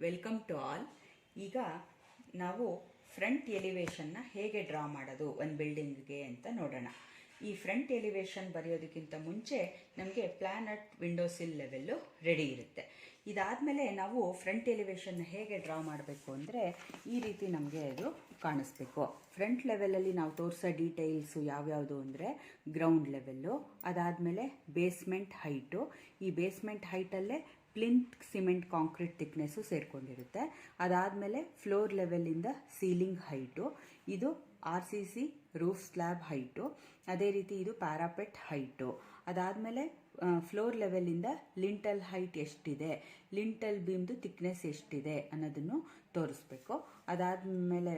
Welcome to all. ಈಗ ನಾವು front ಎಲಿವೇಶನ್ನ ಹೇಗೆ ಡ್ರಾ ಮಾಡೋದು ಒಂದು ಬಿಲ್ಡಿಂಗ್ಗೆ ಅಂತ ನೋಡೋಣ. ಈ ಫ್ರಂಟ್ ಎಲಿವೇಶನ್ ಬರೆಯೋದಕ್ಕಿಂತ ಮುಂಚೆ ನಮಗೆ plan at window sill level ready ಇರುತ್ತೆ. ಇದಾದಮೇಲೆ ನಾವು ಫ್ರಂಟ್ ಎಲಿವೇಶನ್ನ ಹೇಗೆ ಡ್ರಾ ಮಾಡಬೇಕು ಅಂದರೆ ಈ ರೀತಿ ನಮಗೆ ಅದು ಕಾಣಿಸ್ಬೇಕು. ಫ್ರಂಟ್ ಲೆವೆಲಲ್ಲಿ ನಾವು ತೋರಿಸೋ ಡೀಟೇಲ್ಸು ಯಾವ್ಯಾವುದು ಅಂದರೆ ಗ್ರೌಂಡ್ ಲೆವೆಲ್ಲು, ಅದಾದಮೇಲೆ ಬೇಸ್ಮೆಂಟ್ ಹೈಟು, ಈ ಬೇಸ್ಮೆಂಟ್ ಹೈಟಲ್ಲೇ ಪ್ಲಿಂತ್ ಸಿಮೆಂಟ್ ಕಾಂಕ್ರೀಟ್ ಥಿಕ್ನೆಸ್ಸು ಸೇರಿಕೊಂಡಿರುತ್ತೆ. ಅದಾದಮೇಲೆ ಫ್ಲೋರ್ ಲೆವೆಲಿಂದ ಸೀಲಿಂಗ್ ಹೈಟು, ಇದು RCC ರೂಫ್ ಸ್ಲ್ಯಾಬ್ ಹೈಟು, ಅದೇ ರೀತಿ ಇದು ಪ್ಯಾರಾಪೆಟ್ ಹೈಟು. ಅದಾದಮೇಲೆ ಫ್ಲೋರ್ ಲೆವೆಲಿಂದ ಲಿಂಟಲ್ ಹೈಟ್ ಎಷ್ಟಿದೆ, ಲಿಂಟಲ್ ಬೀಮ್ದು ಥಿಕ್ನೆಸ್ ಎಷ್ಟಿದೆ ಅನ್ನೋದನ್ನು ತೋರಿಸ್ಬೇಕು. ಅದಾದಮೇಲೆ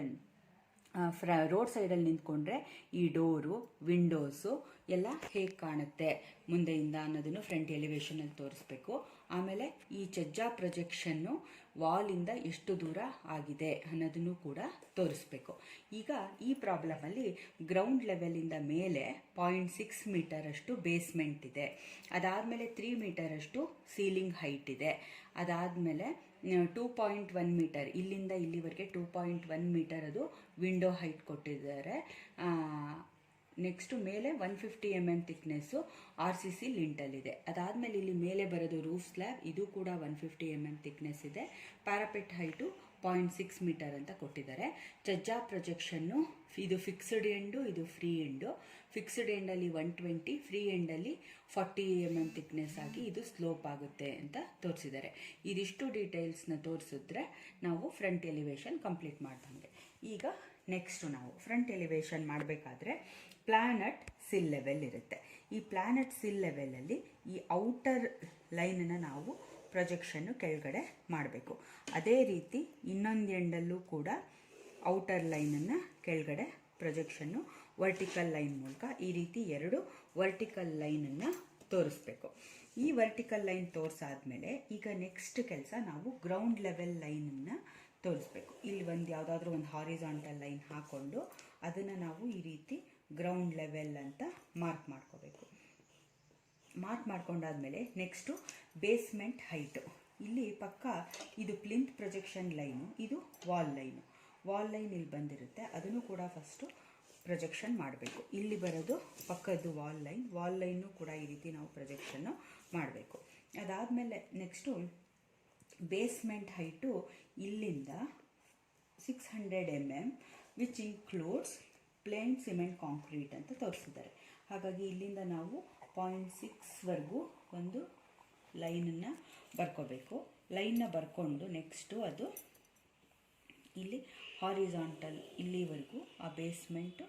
ರೋಡ್ ಸೈಡಲ್ಲಿ ನಿಂತ್ಕೊಂಡ್ರೆ ಈ ಡೋರು, ವಿಂಡೋಸು ಎಲ್ಲ ಹೇಗೆ ಕಾಣುತ್ತೆ ಮುಂದೆಯಿಂದ ಅನ್ನೋದನ್ನು ಫ್ರಂಟ್ ಎಲಿವೇಶನಲ್ಲಿ ತೋರಿಸ್ಬೇಕು. ಆಮೇಲೆ ಈ ಛಜ್ಜಾ ಪ್ರೊಜೆಕ್ಷನ್ನು ವಾಲಿಂದ ಎಷ್ಟು ದೂರ ಆಗಿದೆ ಅನ್ನೋದನ್ನು ಕೂಡ ತೋರಿಸ್ಬೇಕು. ಈಗ ಈ ಪ್ರಾಬ್ಲಮಲ್ಲಿ ಗ್ರೌಂಡ್ ಲೆವೆಲಿಂದ ಮೇಲೆ 0.6 ಮೀಟರಷ್ಟು ಬೇಸ್ಮೆಂಟ್ ಇದೆ, ಅದಾದಮೇಲೆ 3 ಮೀಟರಷ್ಟು ಸೀಲಿಂಗ್ ಹೈಟ್ ಇದೆ, ಅದಾದಮೇಲೆ 2.1 ಮೀಟರ್ ಇಲ್ಲಿಂದ ಇಲ್ಲಿವರೆಗೆ 2.1 ಮೀಟರ್ ಅದು ವಿಂಡೋ ಹೈಟ್ ಕೊಟ್ಟಿದ್ದಾರೆ. ನೆಕ್ಸ್ಟು ಮೇಲೆ 150 mm ಥಿಕ್ನೆಸ್ಸು RCC ಲಿಂಟಲ್ ಇದೆ. ಅದಾದಮೇಲೆ ಇಲ್ಲಿ ಮೇಲೆ ಬರೋದು ರೂಫ್ ಸ್ಲ್ಯಾಬ್, ಇದು ಕೂಡ 150 mm ಥಿಕ್ನೆಸ್ ಇದೆ. ಪ್ಯಾರಾಪೆಟ್ ಹೈಟು 0.6 ಮೀಟರ್ ಅಂತ ಕೊಟ್ಟಿದ್ದಾರೆ. ಛಜ್ಜಾ ಪ್ರೊಜೆಕ್ಷನ್ನು ಇದು ಫಿಕ್ಸ್ಡ್ ಎಂಡು, ಇದು ಫ್ರೀ ಎಂಡು. ಫಿಕ್ಸ್ಡ್ ಎಂಡಲ್ಲಿ 120, ಫ್ರೀ ಎಂಡಲ್ಲಿ 40 mm ಥಿಕ್ನೆಸ್ ಆಗಿ ಇದು ಸ್ಲೋಪ್ ಆಗುತ್ತೆ ಅಂತ ತೋರಿಸಿದ್ದಾರೆ. ಇದಿಷ್ಟು ಡೀಟೇಲ್ಸ್ನ ತೋರಿಸಿದ್ರೆ ನಾವು ಫ್ರಂಟ್ ಎಲಿವೇಶನ್ ಕಂಪ್ಲೀಟ್ ಮಾಡ್ದಂಗೆ. ಈಗ ನೆಕ್ಸ್ಟು ನಾವು ಫ್ರಂಟ್ ಎಲಿವೇಶನ್ ಮಾಡಬೇಕಾದ್ರೆ ಪ್ಲಾನ್ ಅಟ್ ಸಿಲ್ ಲೆವೆಲ್ ಇರುತ್ತೆ. ಈ ಪ್ಲಾನ್ ಅಟ್ ಸಿಲ್ ಲೆವೆಲಲ್ಲಿ ಈ ಔಟರ್ ಲೈನನ್ನು ನಾವು ಪ್ರೊಜೆಕ್ಷನ್ನು ಕೆಳಗಡೆ ಮಾಡಬೇಕು. ಅದೇ ರೀತಿ ಇನ್ನೊಂದು ಎಂಡಲ್ಲೂ ಕೂಡ ಔಟರ್ ಲೈನನ್ನು ಕೆಳಗಡೆ ಪ್ರೊಜೆಕ್ಷನ್ನು ವರ್ಟಿಕಲ್ ಲೈನ್ ಮೂಲಕ ಈ ರೀತಿ 2 ವರ್ಟಿಕಲ್ ಲೈನನ್ನು ತೋರಿಸ್ಬೇಕು. ಈ ವರ್ಟಿಕಲ್ ಲೈನ್ ತೋರಿಸಾದ್ಮೇಲೆ ಈಗ ನೆಕ್ಸ್ಟ್ ಕೆಲಸ ನಾವು ಗ್ರೌಂಡ್ ಲೆವೆಲ್ ಲೈನನ್ನು ತೋರಿಸ್ಬೇಕು. ಇಲ್ಲಿ ಯಾವುದಾದ್ರೂ ಒಂದು ಹಾರಿಜಾಂಟಲ್ ಲೈನ್ ಹಾಕ್ಕೊಂಡು ಅದನ್ನು ನಾವು ಈ ರೀತಿ ಗ್ರೌಂಡ್ ಲೆವೆಲ್ ಅಂತ ಮಾರ್ಕ್ ಮಾಡ್ಕೋಬೇಕು. ಮಾರ್ಕ್ ಮಾಡ್ಕೊಂಡಾದ್ಮೇಲೆ ನೆಕ್ಸ್ಟು ಬೇಸ್ಮೆಂಟ್ ಹೈಟು, ಇಲ್ಲಿ ಪಕ್ಕ ಇದು ಪ್ಲಿಂತ್ ಪ್ರೊಜೆಕ್ಷನ್ ಲೈನು, ಇದು ವಾಲ್ ಲೈನು. ವಾಲ್ ಲೈನ್ ಇಲ್ಲಿ ಬಂದಿರುತ್ತೆ, ಅದನ್ನು ಕೂಡ ಫಸ್ಟು ಪ್ರೊಜೆಕ್ಷನ್ ಮಾಡಬೇಕು. ಇಲ್ಲಿ ಬರೋದು ಪಕ್ಕದ್ದು ವಾಲ್ ಲೈನು ಕೂಡ ಈ ರೀತಿ ನಾವು ಪ್ರೊಜೆಕ್ಷನ್ನು ಮಾಡಬೇಕು. ಅದಾದಮೇಲೆ ನೆಕ್ಸ್ಟು ಬೇಸ್ಮೆಂಟ್ ಹೈಟು ಇಲ್ಲಿಂದ 600 mm which includes plain cement concrete ಅಂತ ತೋರಿಸಿದ್ದಾರೆ. ಹಾಗಾಗಿ ಇಲ್ಲಿಂದ ನಾವು 0.6ವರೆಗೂ ಒಂದು ಲೈನನ್ನು ಬರ್ಕೋಬೇಕು. ಲೈನ್ನ ಬರ್ಕೊಂಡು ನೆಕ್ಸ್ಟು ಅದು ಇಲ್ಲಿ ಹಾರಿಜಾಂಟಲ್ ಇಲ್ಲಿವರೆಗೂ ಆ ಬೇಸ್ಮೆಂಟು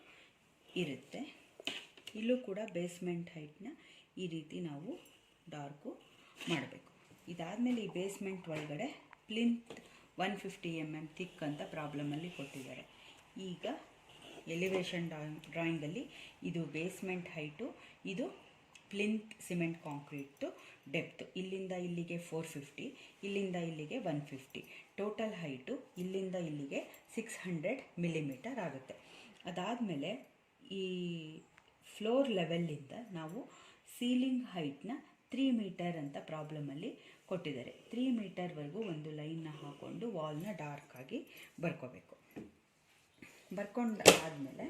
ಇರುತ್ತೆ. ಇಲ್ಲೂ ಕೂಡ ಬೇಸ್ಮೆಂಟ್ ಹೈಟ್ನ ಈ ರೀತಿ ನಾವು ಡಾರ್ಕು ಮಾಡಬೇಕು. ಇದಾದಮೇಲೆ ಈ ಬೇಸ್ಮೆಂಟ್ ಒಳಗಡೆ ಪ್ಲಿಂತ್ 150 mm ಥಿಕ್ ಅಂತ ಪ್ರಾಬ್ಲಮಲ್ಲಿ ಕೊಟ್ಟಿದ್ದಾರೆ. ಈಗ ಎಲಿವೇಶನ್ ಡ್ರಾಯಿಂಗಲ್ಲಿ ಇದು ಬೇಸ್ಮೆಂಟ್ ಹೈಟು, ಇದು ಪ್ಲಿಂತ್ ಸಿಮೆಂಟ್ ಕಾಂಕ್ರೀಟು ಡೆಪ್ತು. ಇಲ್ಲಿಂದ ಇಲ್ಲಿಗೆ 450, ಇಲ್ಲಿಂದ ಇಲ್ಲಿಗೆ 150. ಟೋಟಲ್ ಹೈಟು ಇಲ್ಲಿಂದ ಇಲ್ಲಿಗೆ 600 mm ಆಗುತ್ತೆ. ಅದಾದಮೇಲೆ ಈ ಫ್ಲೋರ್ ಲೆವೆಲ್ಲಿಂದ ನಾವು ಸೀಲಿಂಗ್ ಹೈಟ್ನ 3 ಮೀಟರ್ ಅಂತ ಪ್ರಾಬ್ಲಮಲ್ಲಿ ಕೊಟ್ಟಿದ್ದಾರೆ. 3 ಮೀಟರ್ವರೆಗೂ ಒಂದು ಲೈನ್ನ ಹಾಕ್ಕೊಂಡು ವಾಲ್ನ ಡಾರ್ಕಾಗಿ ಬರ್ಕೋಬೇಕು. ಬರ್ಕೊಂಡಾದಮೇಲೆ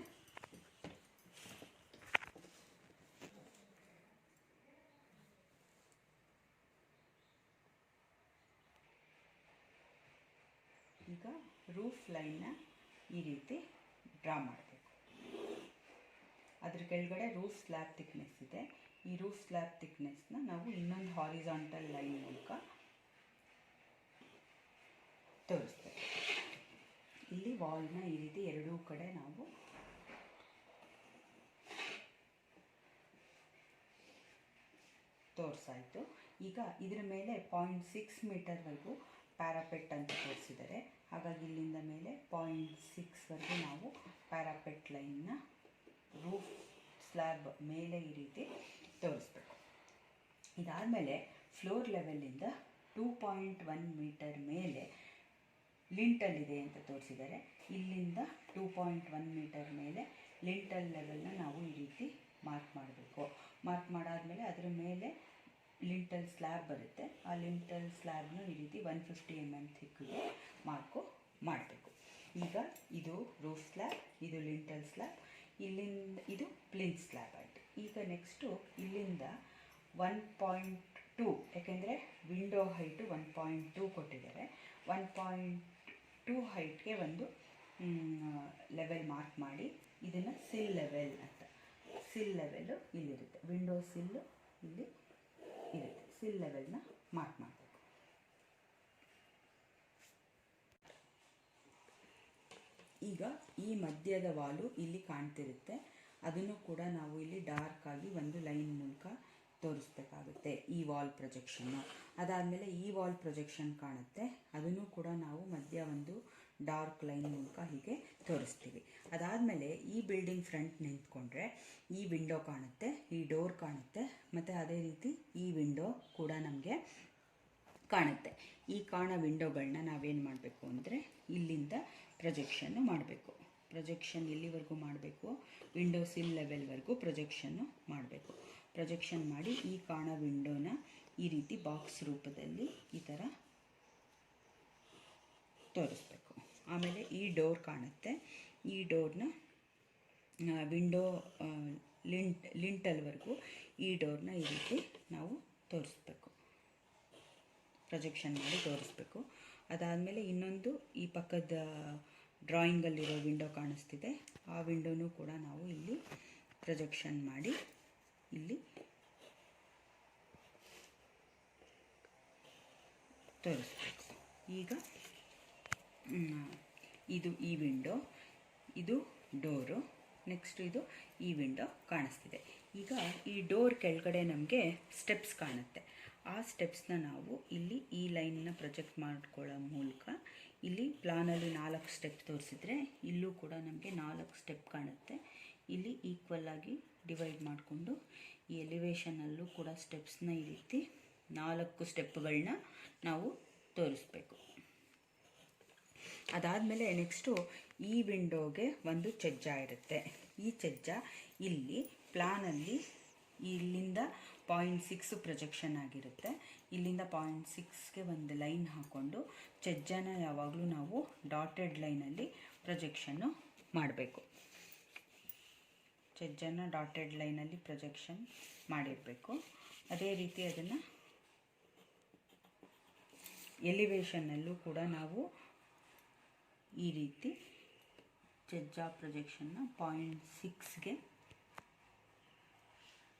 ಈಗ ರೂಫ್ ಲೈನ್ನ ಈ ರೀತಿ ಡ್ರಾ ಮಾಡಬೇಕು. ಅದ್ರ ಕೆಳಗಡೆ ರೂಫ್ ಸ್ಲ್ಯಾಬ್ ಥಿಕ್ನೆಸ್ ಇದೆ. ಈ ರೂಫ್ ಸ್ಲ್ಯಾಬ್ ಥಿಕ್ನೆಸ್ನ ನಾವು ಇನ್ನೊಂದು ಹಾರಿಜಾಂಟಲ್ ಲೈನ್ ಮೂಲಕ ತೋರಿಸ್ತೇವೆ. ಇಲ್ಲಿ ವಾಲ್ನ ಈ ರೀತಿ ಎರಡೂ ಕಡೆ ನಾವು ತೋರಿಸಾಯಿತು. ಈಗ ಇದರ ಮೇಲೆ 0.6 ಮೀಟರ್ವರೆಗೂ ಪ್ಯಾರಾಪೆಟ್ ಅಂತ ತೋರಿಸಿದ್ದಾರೆ. ಹಾಗಾಗಿ ಇಲ್ಲಿಂದ ಮೇಲೆ 0.6ವರೆಗೂ ನಾವು ಪ್ಯಾರಾಪೆಟ್ ಲೈನ್ನ ರೂಫ್ ಸ್ಲ್ಯಾಬ್ ಮೇಲೆ ಈ ರೀತಿ ತೋರಿಸ್ಬೇಕು. ಇದಾದಮೇಲೆ ಫ್ಲೋರ್ ಲೆವೆಲಿಂದ 2.1 ಮೀಟರ್ ಮೇಲೆ ಲಿಂಟಲ್ ಇದೆ ಅಂತ ತೋರಿಸಿದ್ದಾರೆ. ಇಲ್ಲಿಂದ 2.1 ಮೀಟರ್ ಮೇಲೆ ಲಿಂಟಲ್ ಲೆವೆಲ್ನ ನಾವು ಈ ರೀತಿ ಮಾರ್ಕ್ ಮಾಡಬೇಕು. ಮಾರ್ಕ್ ಮಾಡಾದಮೇಲೆ ಅದರ ಮೇಲೆ ಲಿಂಟಲ್ ಸ್ಲ್ಯಾಬ್ ಬರುತ್ತೆ. ಆ ಲಿಂಟಲ್ ಸ್ಲ್ಯಾಬ್ನ ಈ ರೀತಿ 150 mm ಥಿಕ್ಗೆ ಮಾಡಬೇಕು. ಈಗ ಇದು ರೂಫ್ ಸ್ಲ್ಯಾಬ್, ಇದು ಲಿಂಟಲ್ ಸ್ಲ್ಯಾಬ್, ಇಲ್ಲಿಂದ ಇದು ಪ್ಲಿಂತ್ ಸ್ಲ್ಯಾಬ್ ಆಯಿತು. ಈಗ ನೆಕ್ಸ್ಟು ಇಲ್ಲಿಂದ 1.2, ಯಾಕೆಂದರೆ ವಿಂಡೋ ಹೈಟು 1.2 ಕೊಟ್ಟಿದ್ದಾರೆ. 1.2 ಹೈಟ್ಗೆ ಒಂದು ಲೆವೆಲ್ ಮಾರ್ಕ್ ಮಾಡಿ ಇದನ್ನು ಸಿಲ್ ಲೆವೆಲ್ ಅಂತ, ಸಿಲ್ ಲೆವೆಲ್ಲು ಇಲ್ಲಿರುತ್ತೆ, ವಿಂಡೋ ಸಿಲ್ಲು ಇಲ್ಲಿ ಇರುತ್ತೆ. ಸಿಲ್ ಲೆವೆಲ್ನ ಮಾರ್ಕ್ ಮಾಡಬೇಕು. ಈಗ ಈ ಮಧ್ಯದ ವಾಲು ಇಲ್ಲಿ ಕಾಣ್ತಿರುತ್ತೆ, ಅದನ್ನು ಕೂಡ ನಾವು ಇಲ್ಲಿ ಡಾರ್ಕ್ ಆಗಿ ಒಂದು ಲೈನ್ ಮೂಲಕ ತೋರಿಸ್ಬೇಕಾಗುತ್ತೆ, ಈ ವಾಲ್ ಪ್ರೊಜೆಕ್ಷನ್ನು. ಅದಾದಮೇಲೆ ಈ ವಾಲ್ ಪ್ರೊಜೆಕ್ಷನ್ ಕಾಣುತ್ತೆ, ಅದನ್ನು ಕೂಡ ನಾವು ಮಧ್ಯ ಒಂದು ಡಾರ್ಕ್ ಲೈನ್ ಮೂಲಕ ಹೀಗೆ ತೋರಿಸ್ತೀವಿ. ಅದಾದಮೇಲೆ ಈ ಬಿಲ್ಡಿಂಗ್ ಫ್ರಂಟ್ ನಿಂತ್ಕೊಂಡ್ರೆ ಈ ವಿಂಡೋ ಕಾಣುತ್ತೆ, ಈ ಡೋರ್ ಕಾಣುತ್ತೆ, ಮತ್ತು ಅದೇ ರೀತಿ ಈ ವಿಂಡೋ ಕೂಡ ನಮಗೆ ಕಾಣುತ್ತೆ. ಈ ಕಾಣೋ ವಿಂಡೋಗಳನ್ನ ನಾವೇನು ಮಾಡಬೇಕು ಅಂದರೆ ಇಲ್ಲಿಂದ ಪ್ರೊಜೆಕ್ಷನ್ನು ಮಾಡಬೇಕು. ಪ್ರೊಜೆಕ್ಷನ್ ಎಲ್ಲಿವರೆಗೂ ಮಾಡಬೇಕು, ವಿಂಡೋ ಸಿಲ್ ಲೆವೆಲ್ವರೆಗೂ ಪ್ರೊಜೆಕ್ಷನ್ನು ಮಾಡಬೇಕು. ಪ್ರೊಜೆಕ್ಷನ್ ಮಾಡಿ ಈ ಕಾಣೋ ವಿಂಡೋನ ಈ ರೀತಿ ಬಾಕ್ಸ್ ರೂಪದಲ್ಲಿ ಈ ಥರ ತೋರಿಸ್ಬೇಕು. ಆಮೇಲೆ ಈ ಡೋರ್ ಕಾಣುತ್ತೆ, ಈ ಡೋರ್ನ ವಿಂಡೋ ಲಿಂಟಲ್ವರೆಗೂ ಈ ಡೋರ್ನ ಈ ರೀತಿ ನಾವು ತೋರಿಸ್ಬೇಕು, ಪ್ರೊಜೆಕ್ಷನ್ ಮಾಡಿ ತೋರಿಸ್ಬೇಕು. ಅದಾದಮೇಲೆ ಇನ್ನೊಂದು ಈ ಪಕ್ಕದ ಡ್ರಾಯಿಂಗಲ್ಲಿರೋ ವಿಂಡೋ ಕಾಣಿಸ್ತಿದೆ, ಆ ವಿಂಡೋನೂ ಕೂಡ ನಾವು ಇಲ್ಲಿ ಪ್ರೊಜೆಕ್ಷನ್ ಮಾಡಿ ಇಲ್ಲಿ ತೋರಿಸ್ಬೇಕು. ಈಗ ಇದು ಈ ವಿಂಡೋ, ಇದು ಡೋರು, ನೆಕ್ಸ್ಟ್ ಇದು ಈ ವಿಂಡೋ ಕಾಣಿಸ್ತಿದೆ. ಈಗ ಈ ಡೋರ್ ಕೆಳಗಡೆ ನಮಗೆ ಸ್ಟೆಪ್ಸ್ ಕಾಣುತ್ತೆ. ಆ ಸ್ಟೆಪ್ಸ್ನ ನಾವು ಇಲ್ಲಿ ಈ ಲೈನ್ನ ಪ್ರೊಜೆಕ್ಟ್ ಮಾಡ್ಕೊಳ್ಳೋ ಮೂಲಕ ಇಲ್ಲಿ ಪ್ಲಾನಲ್ಲಿ 4 ಸ್ಟೆಪ್ ತೋರಿಸಿದ್ರೆ ಇಲ್ಲೂ ಕೂಡ ನಮಗೆ 4 ಸ್ಟೆಪ್ ಕಾಣುತ್ತೆ. ಇಲ್ಲಿ ಈಕ್ವಲ್ ಆಗಿ ಡಿವೈಡ್ ಮಾಡಿಕೊಂಡು ಈ ಎಲಿವೇಷನಲ್ಲೂ ಕೂಡ ಸ್ಟೆಪ್ಸ್ನ ಈ ರೀತಿ 4 ಸ್ಟೆಪ್ಗಳನ್ನ ನಾವು ತೋರಿಸ್ಬೇಕು. ಅದಾದಮೇಲೆ ನೆಕ್ಸ್ಟು ಈ ವಿಂಡೋಗೆ ಒಂದು ಛಜ್ಜ ಇರುತ್ತೆ. ಈ ಛಜ್ಜ ಇಲ್ಲಿ ಪ್ಲಾನಲ್ಲಿ ಇಲ್ಲಿಂದ 0.6 ಪ್ರೊಜೆಕ್ಷನ್ ಆಗಿರುತ್ತೆ. ಇಲ್ಲಿಂದ 0.6ಗೆ ಒಂದು ಲೈನ್ ಹಾಕ್ಕೊಂಡು ಛಜ್ಜನ ಯಾವಾಗಲೂ ನಾವು ಡಾಟೆಡ್ ಲೈನಲ್ಲಿ ಪ್ರೊಜೆಕ್ಷನ್ನು ಮಾಡಬೇಕು. ಛಜ್ಜನ ಡಾಟೆಡ್ ಲೈನಲ್ಲಿ ಪ್ರೊಜೆಕ್ಷನ್ ಮಾಡಿರಬೇಕು. ಅದೇ ರೀತಿ ಅದನ್ನು ಎಲಿವೇಷನ್ನಲ್ಲೂ ಕೂಡ ನಾವು ಈ ರೀತಿ ಛಜ್ಜ ಪ್ರೊಜೆಕ್ಷನ್ನ 0.6ಗೆ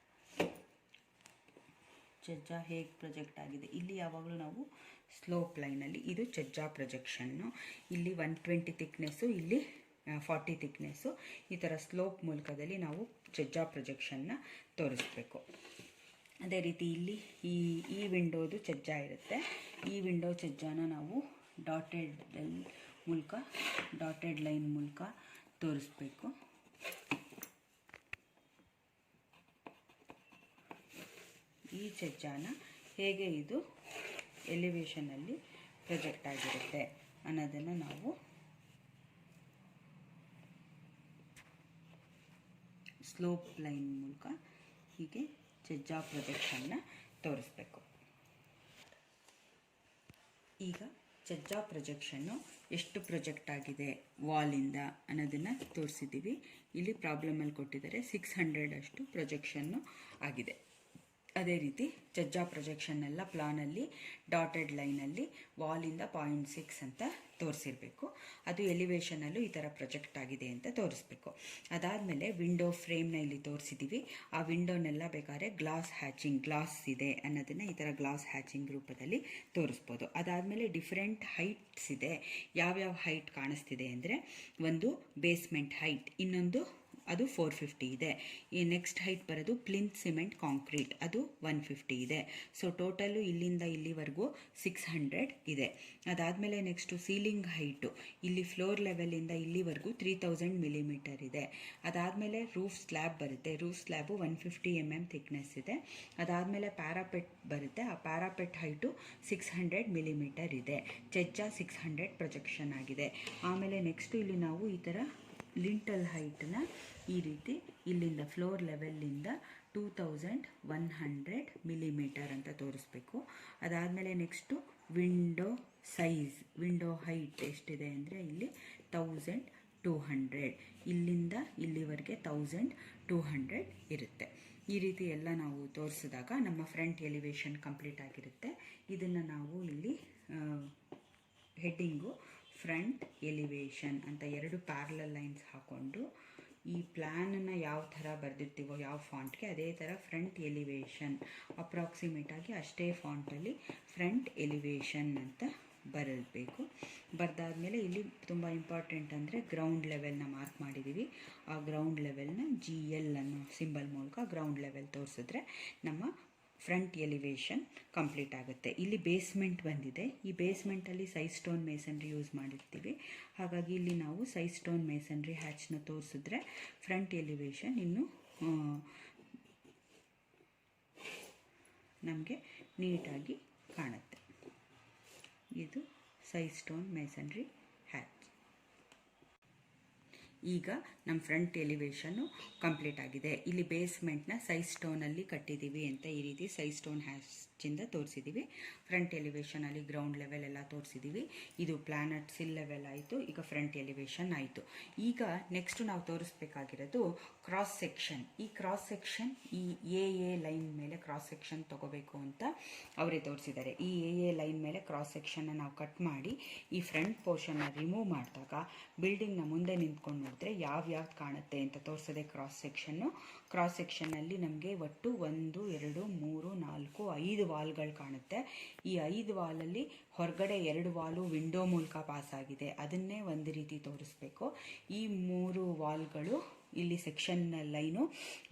ಛಜ್ಜ ಹೇಗೆ ಪ್ರೊಜೆಕ್ಟ್ ಆಗಿದೆ ಇಲ್ಲಿ ಯಾವಾಗಲೂ ನಾವು ಸ್ಲೋಪ್ ಲೈನಲ್ಲಿ ಇದು ಛಜ್ಜ ಪ್ರೊಜೆಕ್ಷನ್ನು. ಇಲ್ಲಿ 120 ಥಿಕ್ನೆಸ್ಸು, ಇಲ್ಲಿ 40 ಥಿಕ್ನೆಸ್ಸು, ಈ ಥರ ಸ್ಲೋಪ್ ಮೂಲಕದಲ್ಲಿ ನಾವು ಛಜ್ಜ ಪ್ರೊಜೆಕ್ಷನ್ನ ತೋರಿಸ್ಬೇಕು. ಅದೇ ರೀತಿ ಇಲ್ಲಿ ಈ ವಿಂಡೋದು ಛಜ್ಜ ಇರುತ್ತೆ. ಈ ವಿಂಡೋ ಛಜ್ಜನ ನಾವು ಡಾಟೆಡ್ ಲೈನ್ ಮೂಲಕ ತೋರಿಸ್ಬೇಕು. ಈ ಛಜ್ಜನ ಹೇಗೆ ಇದು ಎಲಿವೇಷನಲ್ಲಿ ಪ್ರೊಜೆಕ್ಟ್ ಆಗಿರುತ್ತೆ ಅನ್ನೋದನ್ನು ನಾವು ಸ್ಲೋಪ್ ಲೈನ್ ಮೂಲಕ ಹೀಗೆ ಛಜ್ಜ ಪ್ರೊಜೆಕ್ಷನ್ನ ತೋರಿಸ್ಬೇಕು. ಈಗ ಛಜ್ಜ ಪ್ರೊಜೆಕ್ಷನ್ನು ಎಷ್ಟು ಪ್ರೊಜೆಕ್ಟ್ ಆಗಿದೆ ವಾಲಿಂದ ಅನ್ನೋದನ್ನು ತೋರಿಸಿದ್ದೀವಿ. ಇಲ್ಲಿ ಪ್ರಾಬ್ಲಮಲ್ಲಿ ಕೊಟ್ಟಿದ್ದಾರೆ 600 ಅಷ್ಟು ಪ್ರೊಜೆಕ್ಷನ್ನು ಆಗಿದೆ. ಅದೇ ರೀತಿ ಛಜ್ಜ ಪ್ರೊಜೆಕ್ಷನ್ನೆಲ್ಲ ಪ್ಲಾನಲ್ಲಿ ಡಾಟೆಡ್ ಲೈನಲ್ಲಿ ವಾಲಿಂದ 0.6 ಅಂತ ತೋರಿಸಿರಬೇಕು. ಅದು ಎಲಿವೇಷನಲ್ಲೂ ಈ ಥರ ಪ್ರೊಜೆಕ್ಟ್ ಆಗಿದೆ ಅಂತ ತೋರಿಸ್ಬೇಕು. ಅದಾದಮೇಲೆ ವಿಂಡೋ ಫ್ರೇಮ್ನ ಇಲ್ಲಿ ತೋರಿಸಿದ್ದೀವಿ. ಆ ವಿಂಡೋನೆಲ್ಲ ಬೇಕಾದ್ರೆ ಗ್ಲಾಸ್ ಇದೆ ಅನ್ನೋದನ್ನು ಈ ಥರ ಗ್ಲಾಸ್ ಹ್ಯಾಚಿಂಗ್ ರೂಪದಲ್ಲಿ ತೋರಿಸ್ಬೋದು. ಅದಾದಮೇಲೆ ಡಿಫ್ರೆಂಟ್ ಹೈಟ್ಸ್ ಇದೆ. ಯಾವ್ಯಾವ ಹೈಟ್ ಕಾಣಿಸ್ತಿದೆ ಅಂದರೆ ಒಂದು ಬೇಸ್ಮೆಂಟ್ ಹೈಟ್, ಇನ್ನೊಂದು ಅದು 450 ಇದೆ. ಈ ನೆಕ್ಸ್ಟ್ ಹೈಟ್ ಬರೋದು ಪ್ಲಿಂತ್ ಸಿಮೆಂಟ್ ಕಾಂಕ್ರೀಟ್, ಅದು 150 ಇದೆ. ಸೊ ಟೋಟಲು ಇಲ್ಲಿಂದ ಇಲ್ಲಿವರೆಗೂ 600 ಇದೆ. ಅದಾದಮೇಲೆ ನೆಕ್ಸ್ಟು ಸೀಲಿಂಗ್ ಹೈಟು ಇಲ್ಲಿ ಫ್ಲೋರ್ ಲೆವೆಲಿಂದ ಇಲ್ಲಿವರೆಗೂ 3000 mm ಇದೆ. ಅದಾದಮೇಲೆ ರೂಫ್ ಸ್ಲ್ಯಾಬ್ ಬರುತ್ತೆ. ರೂಫ್ ಸ್ಲ್ಯಾಬು 150 mm ಥಿಕ್ನೆಸ್ ಇದೆ. ಅದಾದಮೇಲೆ ಪ್ಯಾರಾಪೆಟ್ ಬರುತ್ತೆ. ಆ ಪ್ಯಾರಾಪೆಟ್ ಹೈಟು 600 mm ಇದೆ. ಛಜ್ಜ 600 ಪ್ರೊಜೆಕ್ಷನ್ ಆಗಿದೆ. ಆಮೇಲೆ ನೆಕ್ಸ್ಟು ಇಲ್ಲಿ ನಾವು ಈ ಥರ ಲಿಂಟಲ್ ಹೈಟನ್ನ ಈ ರೀತಿ ಇಲ್ಲಿಂದ ಫ್ಲೋರ್ ಲೆವೆಲ್ಲಿಂದ 2100 ಮಿಲಿಮೀಟರ್ ಅಂತ ತೋರಿಸ್ಬೇಕು. ಅದಾದಮೇಲೆ next window size, window height ಎಷ್ಟಿದೆ ಅಂದರೆ ಇಲ್ಲಿ 1200, ಇಲ್ಲಿಂದ ಇಲ್ಲಿವರೆಗೆ 1200 ಇರುತ್ತೆ. ಈ ರೀತಿ ಎಲ್ಲ ನಾವು ತೋರಿಸಿದಾಗ ನಮ್ಮ ಫ್ರಂಟ್ ಎಲಿವೇಶನ್ ಕಂಪ್ಲೀಟ್ ಆಗಿರುತ್ತೆ. ಇದನ್ನು ನಾವು ಇಲ್ಲಿ ಹೆಡ್ಡಿಂಗು ಫ್ರಂಟ್ ಎಲಿವೇಶನ್ ಅಂತ 2 ಪ್ಯಾರಲಲ್ ಲೈನ್ಸ್ ಹಾಕ್ಕೊಂಡು ಈ ಪ್ಲ್ಯಾನನ್ನು ಯಾವ ಥರ ಬರೆದಿರ್ತೀವೋ ಯಾವ ಫಾಂಟ್ಗೆ ಅದೇ ಥರ ಫ್ರಂಟ್ ಎಲಿವೇಶನ್ ಅಪ್ರಾಕ್ಸಿಮೇಟಾಗಿ ಅಷ್ಟೇ ಫಾಂಟಲ್ಲಿ ಫ್ರಂಟ್ ಎಲಿವೇಶನ್ ಅಂತ ಬರಬೇಕು. ಬರೆದಾದ್ಮೇಲೆ ಇಲ್ಲಿ ತುಂಬ ಇಂಪಾರ್ಟೆಂಟ್ ಅಂದರೆ ಗ್ರೌಂಡ್ ಲೆವೆಲ್ನ ಮಾರ್ಕ್ ಮಾಡಿದ್ದೀವಿ. ಆ ಗ್ರೌಂಡ್ ಲೆವೆಲ್ನ GL ಅನ್ನೋ ಸಿಂಬಲ್ ಮೂಲಕ ಗ್ರೌಂಡ್ ಲೆವೆಲ್ ತೋರಿಸಿದ್ರೆ ನಮ್ಮ ಫ್ರಂಟ್ ಎಲಿವೇಶನ್ ಕಂಪ್ಲೀಟ್ ಆಗುತ್ತೆ. ಇಲ್ಲಿ ಬೇಸ್ಮೆಂಟ್ ಬಂದಿದೆ. ಈ ಬೇಸ್ಮೆಂಟಲ್ಲಿ ಸೈಡ್ ಸ್ಟೋನ್ ಮೇಸನ್ರಿ ಯೂಸ್ ಮಾಡಿರ್ತೀವಿ. ಹಾಗಾಗಿ ಇಲ್ಲಿ ನಾವು ಸೈಡ್ ಸ್ಟೋನ್ ಮೇಸನ್ರಿ ಹ್ಯಾಚ್ನ ತೋರಿಸಿದ್ರೆ ಫ್ರಂಟ್ ಎಲಿವೇಶನ್ ಇನ್ನೂ ನಮಗೆ ನೀಟಾಗಿ ಕಾಣುತ್ತೆ. ಇದು ಸೈಡ್ ಸ್ಟೋನ್ ಮೇಸನ್ರಿ ಹ್ಯಾಚ್. ಈಗ ನಮ್ಮ ಫ್ರಂಟ್ ಎಲಿವೇಶನ್ನು ಕಂಪ್ಲೀಟ್ ಆಗಿದೆ. ಇಲ್ಲಿ ಬೇಸ್ಮೆಂಟ್ನ ಸೈಡ್ ಸ್ಟೋನಲ್ಲಿ ಕಟ್ಟಿದ್ದೀವಿ ಅಂತ ಈ ರೀತಿ ಸೈಡ್ ಸ್ಟೋನ್ ಹ್ಯಾಚಿಂದ ತೋರಿಸಿದ್ದೀವಿ. ಫ್ರಂಟ್ ಎಲಿವೇಶನಲ್ಲಿ ಗ್ರೌಂಡ್ ಲೆವೆಲ್ ಎಲ್ಲ ತೋರಿಸಿದ್ದೀವಿ. ಇದು ಪ್ಲಾನೆಟ್ ಸಿಲ್ ಲೆವೆಲ್ ಆಯಿತು. ಈಗ ಫ್ರಂಟ್ ಎಲಿವೇಶನ್ ಆಯಿತು. ಈಗ ನೆಕ್ಸ್ಟ್ ನಾವು ತೋರಿಸ್ಬೇಕಾಗಿರೋದು ಕ್ರಾಸ್ ಸೆಕ್ಷನ್. ಈ ಕ್ರಾಸ್ ಸೆಕ್ಷನ್ ಈ ಎ ಲೈನ್ ಮೇಲೆ ಕ್ರಾಸ್ ಸೆಕ್ಷನ್ ತೊಗೋಬೇಕು ಅಂತ ಅವರೇ ತೋರಿಸಿದ್ದಾರೆ. ಈ ಎ ಲೈನ್ ಮೇಲೆ ಕ್ರಾಸ್ ಸೆಕ್ಷನ್ನ ನಾವು ಕಟ್ ಮಾಡಿ ಈ ಫ್ರಂಟ್ ಪೋರ್ಷನ್ನ ರಿಮೂವ್ ಮಾಡಿದಾಗ ಬಿಲ್ಡಿಂಗ್ನ ಮುಂದೆ ನಿಂತ್ಕೊಂಡು ನೋಡಿದ್ರೆ ಯಾವ್ದು ಕಾಣುತ್ತೆ ಅಂತ ತೋರಿಸೋದೆ ಕ್ರಾಸ್ ಸೆಕ್ಷನ್ನು. ಕ್ರಾಸ್ ಸೆಕ್ಷನ್ನಲ್ಲಿ ನಮಗೆ ಒಟ್ಟು 1 2 3 4 5 ವಾಲ್ಗಳು ಕಾಣುತ್ತೆ. ಈ 5 ವಾಲಲ್ಲಿ ಹೊರಗಡೆ 2 ವಾಲು ವಿಂಡೋ ಮೂಲಕ ಪಾಸ್ ಆಗಿದೆ. ಅದನ್ನೇ ಒಂದು ರೀತಿ ತೋರಿಸ್ಬೇಕು. ಈ 3 ವಾಲ್ಗಳು ಇಲ್ಲಿ ಸೆಕ್ಷನ್ ಲೈನು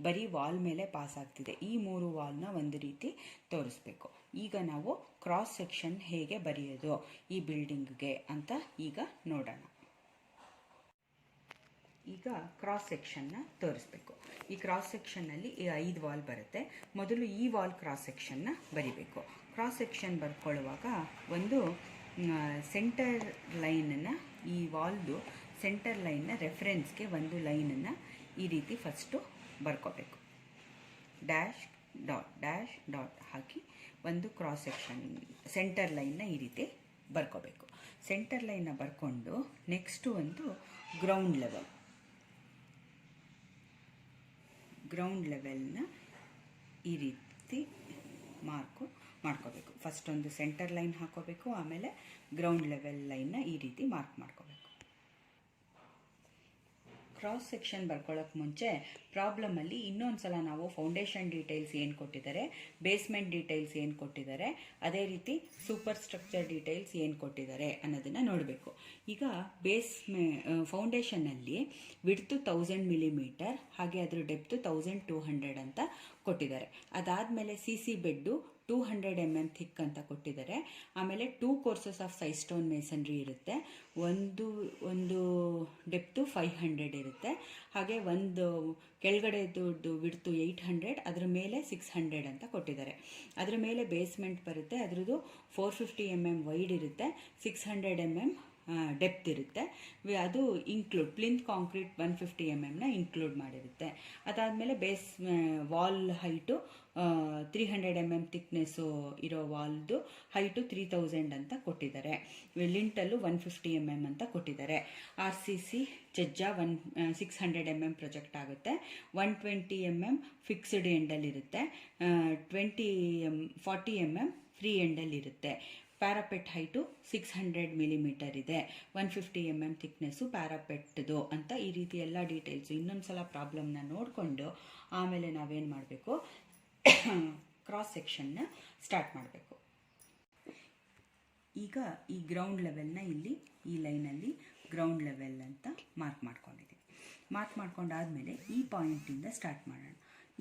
ಬರೀ ವಾಲ್ ಮೇಲೆ ಪಾಸ್ ಆಗ್ತಿದೆ. ಈ 3 ವಾಲ್ನ ಒಂದು ರೀತಿ ತೋರಿಸ್ಬೇಕು. ಈಗ ನಾವು ಕ್ರಾಸ್ ಸೆಕ್ಷನ್ ಹೇಗೆ ಬರೆಯೋದು ಈ ಬಿಲ್ಡಿಂಗ್ಗೆ ಅಂತ ಈಗ ನೋಡೋಣ. ಈಗ ಕ್ರಾಸ್ ಸೆಕ್ಷನ್ನ ತೋರಿಸ್ಬೇಕು. ಈ ಕ್ರಾಸ್ ಸೆಕ್ಷನ್ನಲ್ಲಿ ಈ 5 ವಾಲ್ ಬರುತ್ತೆ. ಮೊದಲು ಈ ವಾಲ್ ಕ್ರಾಸ್ ಸೆಕ್ಷನ್ನ ಬರಿಬೇಕು. ಕ್ರಾಸ್ ಸೆಕ್ಷನ್ ಬರ್ಕೊಳ್ಳುವಾಗ ಒಂದು ಸೆಂಟರ್ ಲೈನನ್ನು, ಈ ವಾಲ್ದು ಸೆಂಟರ್ ಲೈನ್ನ ರೆಫರೆನ್ಸ್ಗೆ ಒಂದು ಲೈನನ್ನು ಈ ರೀತಿ ಫಸ್ಟು ಬರ್ಕೋಬೇಕು. ಡ್ಯಾಶ್ ಡಾಟ್ ಹಾಕಿ ಒಂದು ಕ್ರಾಸ್ ಸೆಕ್ಷನ್ ಸೆಂಟರ್ ಲೈನ್ನ ಈ ರೀತಿ ಬರ್ಕೋಬೇಕು. ಸೆಂಟರ್ ಲೈನ್ನ ಬರ್ಕೊಂಡು ನೆಕ್ಸ್ಟು ಒಂದು ಗ್ರೌಂಡ್ ಲೆವೆಲ್ನ ಈ ರೀತಿ ಮಾಡ್ಕೋಬೇಕು. ಫಸ್ಟ್ ಒಂದು ಸೆಂಟರ್ ಲೈನ್ ಹಾಕೋಬೇಕು, ಆಮೇಲೆ ಗ್ರೌಂಡ್ ಲೆವೆಲ್ ಲೈನ್ನ ಈ ರೀತಿ ಮಾರ್ಕ್ ಮಾಡ್ಕೋಬೇಕು. ಕ್ರಾಸ್ ಸೆಕ್ಷನ್ ಬರ್ಕೊಳ್ಳೋಕೆ ಮುಂಚೆ ಪ್ರಾಬ್ಲಮಲ್ಲಿ ಇನ್ನೊಂದು ಸಲ ನಾವು ಫೌಂಡೇಶನ್ ಡೀಟೇಲ್ಸ್ ಏನು ಕೊಟ್ಟಿದ್ದಾರೆ, ಬೇಸ್ಮೆಂಟ್ ಡೀಟೇಲ್ಸ್ ಏನು ಕೊಟ್ಟಿದ್ದಾರೆ, ಅದೇ ರೀತಿ ಸೂಪರ್ ಸ್ಟ್ರಕ್ಚರ್ ಡೀಟೇಲ್ಸ್ ಏನು ಕೊಟ್ಟಿದ್ದಾರೆ ಅನ್ನೋದನ್ನು ನೋಡಬೇಕು. ಈಗ ಫೌಂಡೇಶನ್ನಲ್ಲಿ ವಿಡ್ತು 1000 ಮಿಲಿಮೀಟರ್, ಹಾಗೆ ಅದರ ಡೆಪ್ತು 1200 ಅಂತ ಕೊಟ್ಟಿದ್ದಾರೆ. ಅದಾದಮೇಲೆ CC ಬೆಡ್ಡು 200 mm ಥಿಕ್ ಅಂತ ಕೊಟ್ಟಿದ್ದಾರೆ. ಆಮೇಲೆ 2 courses of side stone masonry ಇರುತ್ತೆ. ಒಂದು ಡೆಪ್ತು 500 ಇರುತ್ತೆ. ಹಾಗೆ ಒಂದು ಕೆಳಗಡೆದು ವಿಡ್ತು 800, ಅದರ ಮೇಲೆ 600 ಅಂತ ಕೊಟ್ಟಿದ್ದಾರೆ. ಅದರ ಮೇಲೆ ಬೇಸ್ಮೆಂಟ್ ಬರುತ್ತೆ. ಅದರದ್ದು 450 mm ವೈಡ್ ಇರುತ್ತೆ, 600 mm ಡೆಪ್ತ್ ಇರುತ್ತೆ. ಅದು ಪ್ಲಿಂತ್ ಕಾಂಕ್ರೀಟ್ 150 mm ಇನ್ಕ್ಲೂಡ್ ಮಾಡಿರುತ್ತೆ. ಅದಾದಮೇಲೆ ವಾಲ್ ಹೈಟು 300 mm ಥಿಕ್ನೆಸ್ಸು ಇರೋ ವಾಲ್ದು ಹೈಟು 3000 ಅಂತ ಕೊಟ್ಟಿದ್ದಾರೆ. ಲಿಂಟಲ್ಲು 150 mm ಅಂತ ಕೊಟ್ಟಿದ್ದಾರೆ. RCC ಜಜ್ಜಾ 600 mm ಪ್ರೊಜೆಕ್ಟ್ ಆಗುತ್ತೆ. 120 mm ಫಿಕ್ಸ್ಡ್ ಎಂಡಲ್ಲಿರುತ್ತೆ, 40 mm ಫ್ರೀ ಎಂಡಲ್ಲಿರುತ್ತೆ. ಪ್ಯಾರಾಪೆಟ್ ಹೈಟು 600 ಮಿಲಿಮೀಟರ್ ಇದೆ, 150 mm ಥಿಕ್ನೆಸ್ಸು ಪ್ಯಾರಾಪೆಟ್ದು ಅಂತ ಈ ರೀತಿ ಎಲ್ಲ ಡೀಟೇಲ್ಸು. ಇನ್ನೊಂದು ಸಲ ಪ್ರಾಬ್ಲಮ್ನ ನೋಡಿಕೊಂಡು ಆಮೇಲೆ ನಾವೇನು ಮಾಡಬೇಕು, ಕ್ರಾಸ್ ಸೆಕ್ಷನ್ನ ಸ್ಟಾರ್ಟ್ ಮಾಡಬೇಕು. ಈಗ ಈ ಗ್ರೌಂಡ್ ಲೆವೆಲ್ನ ಇಲ್ಲಿ ಈ ಲೈನಲ್ಲಿ ಗ್ರೌಂಡ್ ಲೆವೆಲ್ ಅಂತ ಮಾರ್ಕ್ ಮಾಡ್ಕೊಂಡಿದ್ದೀವಿ. ಮಾರ್ಕ್ ಮಾಡ್ಕೊಂಡಾದಮೇಲೆ ಈ ಪಾಯಿಂಟಿಂದ ಸ್ಟಾರ್ಟ್ ಮಾಡೋಣ.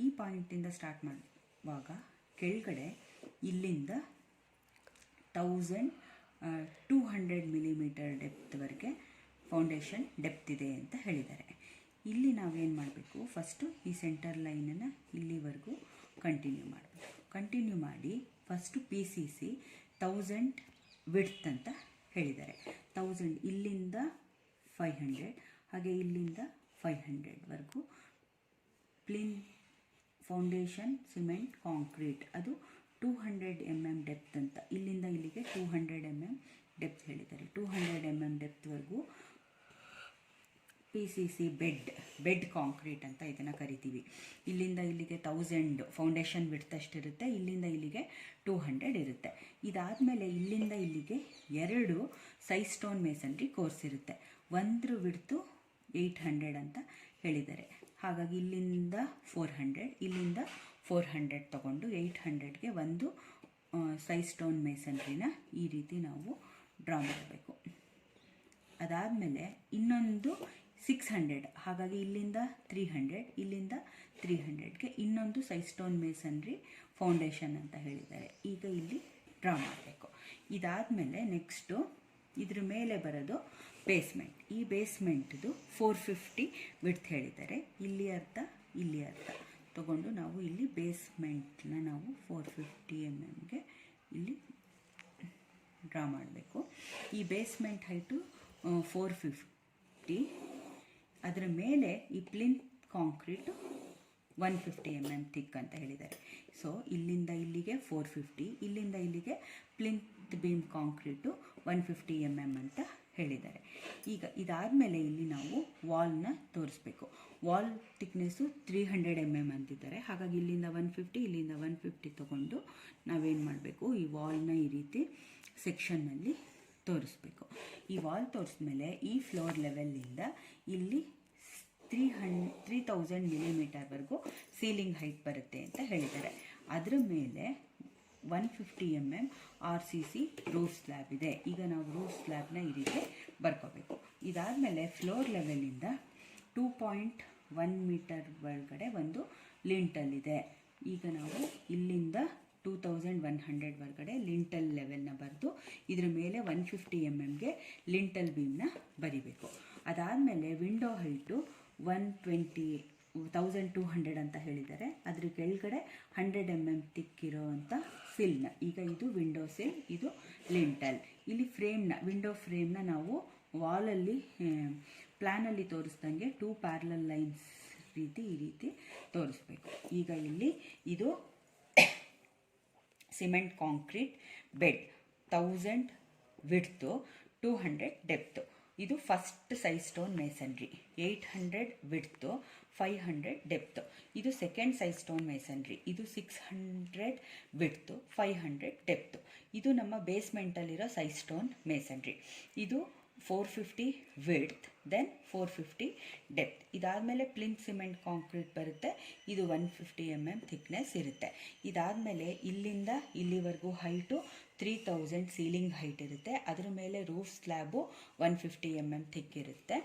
ಈ ಪಾಯಿಂಟಿಂದ ಸ್ಟಾರ್ಟ್ ಮಾಡುವಾಗ ಕೆಳಗಡೆ ಇಲ್ಲಿಂದ 1200 ಮಿಲಿಮೀಟರ್ ಡೆಪ್ತ್ವರೆಗೆ ಫೌಂಡೇಶನ್ ಡೆಪ್ತ್ ಇದೆ ಅಂತ ಹೇಳಿದ್ದಾರೆ. ಇಲ್ಲಿ ನಾವೇನು ಮಾಡಬೇಕು, ಫಸ್ಟು ಈ ಸೆಂಟರ್ ಲೈನನ್ನು ಇಲ್ಲಿವರೆಗೂ ಕಂಟಿನ್ಯೂ ಮಾಡಬೇಕು. ಕಂಟಿನ್ಯೂ ಮಾಡಿ ಫಸ್ಟು PCC 1000 ವಿಡ್ತ್ ಅಂತ ಹೇಳಿದ್ದಾರೆ. 1000 ಇಲ್ಲಿಂದ 500, ಹಾಗೆ ಇಲ್ಲಿಂದ 500ವರೆಗೂ ಫೌಂಡೇಶನ್ ಸಿಮೆಂಟ್ ಕಾಂಕ್ರೀಟ್, ಅದು 200 mm ಡೆಪ್ತ್ ಅಂತ, ಇಲ್ಲಿಂದ ಇಲ್ಲಿಗೆ 200 mm ಡೆಪ್ತ್ ಹೇಳಿದ್ದಾರೆ. 200 mm ಡೆಪ್ತ್ವರೆಗೂ PCC ಬೆಡ್ ಕಾಂಕ್ರೀಟ್ ಅಂತ ಇದನ್ನು ಕರಿತೀವಿ. ಇಲ್ಲಿಂದ ಇಲ್ಲಿಗೆ 1000 ಫೌಂಡೇಶನ್ ವಿಡ್ತ್ ಅಷ್ಟಿರುತ್ತೆ, ಇಲ್ಲಿಂದ ಇಲ್ಲಿಗೆ 200 ಇರುತ್ತೆ. ಇದಾದಮೇಲೆ ಇಲ್ಲಿಂದ ಇಲ್ಲಿಗೆ 2 ಸೈಡ್ ಸ್ಟೋನ್ ಮೇಸನ್ರಿ ಕೋರ್ಸ್ ಇರುತ್ತೆ. ಒಂದ್ರ ವಿಡ್ತು 800 ಅಂತ ಹೇಳಿದ್ದಾರೆ. ಹಾಗಾಗಿ ಇಲ್ಲಿಂದ 400, ಇಲ್ಲಿಂದ 400 ತಗೊಂಡು 800ಗೆ ಒಂದು ಸೈಡ್ ಸ್ಟೋನ್ ಮೇಸನ್ರಿನ ಈ ರೀತಿ ನಾವು ಡ್ರಾ ಮಾಡಬೇಕು. ಅದಾದಮೇಲೆ ಇನ್ನೊಂದು 600, ಹಾಗಾಗಿ ಇಲ್ಲಿಂದ 300, ಇಲ್ಲಿಂದ 300ಗೆ ಇನ್ನೊಂದು ಸೈಡ್ ಸ್ಟೋನ್ ಮೇಸನ್ರಿ ಫೌಂಡೇಶನ್ ಅಂತ ಹೇಳಿದ್ದಾರೆ. ಈಗ ಇಲ್ಲಿ ಡ್ರಾ ಮಾಡಬೇಕು. ಇದಾದಮೇಲೆ ನೆಕ್ಸ್ಟು ಇದ್ರ ಮೇಲೆ ಬರೋದು ಬೇಸ್ಮೆಂಟ್. ಈ ಬೇಸ್ಮೆಂಟ್ದು 450 ವಿಡ್ತ್ ಹೇಳಿದ್ದಾರೆ. ಇಲ್ಲಿ ಅರ್ಧ, ಇಲ್ಲಿ ಅರ್ಧ ತಗೊಂಡು ನಾವು ಇಲ್ಲಿ ಬೇಸ್ಮೆಂಟ್ನ ನಾವು 450 mmಗೆ ಇಲ್ಲಿ ಡ್ರಾ ಮಾಡಬೇಕು. ಈ ಬೇಸ್ಮೆಂಟ್ ಹೈಟು 450, ಅದರ ಮೇಲೆ ಈ ಪ್ಲಿಂತ್ ಕಾಂಕ್ರೀಟು 150 mm ಥಿಕ್ ಅಂತ ಹೇಳಿದ್ದಾರೆ. ಸೊ ಇಲ್ಲಿಂದ ಇಲ್ಲಿಗೆ 450, ಇಲ್ಲಿಂದ ಇಲ್ಲಿಗೆ ಪ್ಲಿಂತ್ ಬೀಮ್ ಕಾಂಕ್ರೀಟು 150 mm ಅಂತ ಹೇಳಿದ್ದಾರೆ. ಈಗ ಇದಾದಮೇಲೆ ಇಲ್ಲಿ ನಾವು ವಾಲ್ನ ತೋರಿಸ್ಬೇಕು. ವಾಲ್ ಥಿಕ್ನೆಸ್ಸು 300 mm ಅಂತಿದ್ದಾರೆ. ಹಾಗಾಗಿ ಇಲ್ಲಿಂದ 150, ಇಲ್ಲಿಂದ 150 ತೊಗೊಂಡು ನಾವೇನು ಮಾಡಬೇಕು, ಈ ವಾಲ್ನ ಈ ರೀತಿ ಸೆಕ್ಷನ್ನಲ್ಲಿ ತೋರಿಸ್ಬೇಕು. ಈ ವಾಲ್ ತೋರಿಸ್ಮೇಲೆ ಈ ಫ್ಲೋರ್ ಲೆವೆಲ್ಲಿಂದ ಇಲ್ಲಿ 3000 mm ಸೀಲಿಂಗ್ ಹೈಟ್ ಬರುತ್ತೆ ಅಂತ ಹೇಳಿದ್ದಾರೆ. ಅದರ ಮೇಲೆ 150 mm RCC ರೂಫ್ ಸ್ಲ್ಯಾಬ್ ಇದೆ. ಈಗ ನಾವು ರೂಫ್ ಸ್ಲ್ಯಾಬ್ನ ಈ ರೀತಿ ಬರ್ಕೋಬೇಕು. ಇದಾದಮೇಲೆ ಫ್ಲೋರ್ ಲೆವೆಲಿಂದ 2.1 ಮೀಟರ್ ಒಳಗಡೆ ಒಂದು ಲಿಂಟಲ್ ಇದೆ. ಈಗ ನಾವು ಇಲ್ಲಿಂದ 2100 ಒಳಗಡೆ ಲಿಂಟಲ್ ಲೆವೆಲ್ನ ಬರೆದು ಇದ್ರ ಮೇಲೆ 150 mmಗೆ ಲಿಂಟಲ್ ಬೀಮ್ನ ಬರಿಬೇಕು. ಅದಾದಮೇಲೆ ವಿಂಡೋ ಹೈಟು 1200 ಅಂತ ಹೇಳಿದ್ದಾರೆ. ಅದ್ರ ಕೆಳಗಡೆ 100 mm ತಿಕ್ಕಿರೋ ಅಂಥ ಸಿಲ್ನ, ಈಗ ಇದು ವಿಂಡೋ ಸಿಲ್, ಇದು ಲಿಂಟಲ್. ಇಲ್ಲಿ ಫ್ರೇಮ್ನ, ವಿಂಡೋ ಫ್ರೇಮ್ನ ನಾವು ವಾಲಲ್ಲಿ ಪ್ಲ್ಯಾನಲ್ಲಿ ತೋರಿಸ್ದಂಗೆ 2 ಪ್ಯಾರಲಲ್ ಲೈನ್ಸ್ ರೀತಿ ಈ ರೀತಿ ತೋರಿಸ್ಬೇಕು. ಈಗ ಇಲ್ಲಿ ಇದು cement concrete bed, 1000 width, 200 depth. ಇದು first side stone masonry, 800 width, 500 depth. ಇದು ಸೆಕೆಂಡ್ ಸೈಡ್ ಸ್ಟೋನ್ ಮೇಸನ್ರಿ, ಇದು 600 ವಿಡ್ತು, 500 ಡೆಪ್ತು. ಇದು ನಮ್ಮ ಬೇಸ್ಮೆಂಟಲ್ಲಿರೋ ಸೈಡ್ ಸ್ಟೋನ್ ಮೇಸನ್ರಿ. ಇದು 450 ವಿಡ್ತ್, ದೆನ್ 450 ಡೆಪ್ತ್. ಇದಾದಮೇಲೆ ಪ್ಲಿಂತ್ ಸಿಮೆಂಟ್ ಕಾಂಕ್ರೀಟ್ ಬರುತ್ತೆ. ಇದು 150 mm ಥಿಕ್ನೆಸ್ ಇರುತ್ತೆ. ಇದಾದಮೇಲೆ ಇಲ್ಲಿಂದ ಇಲ್ಲಿವರೆಗೂ ಹೈಟು 3000 ಸೀಲಿಂಗ್ ಹೈಟ್ ಇರುತ್ತೆ. ಅದರ ಮೇಲೆ ರೂಫ್ ಸ್ಲ್ಯಾಬು 150 mm ಥಿಕ್ ಇರುತ್ತೆ.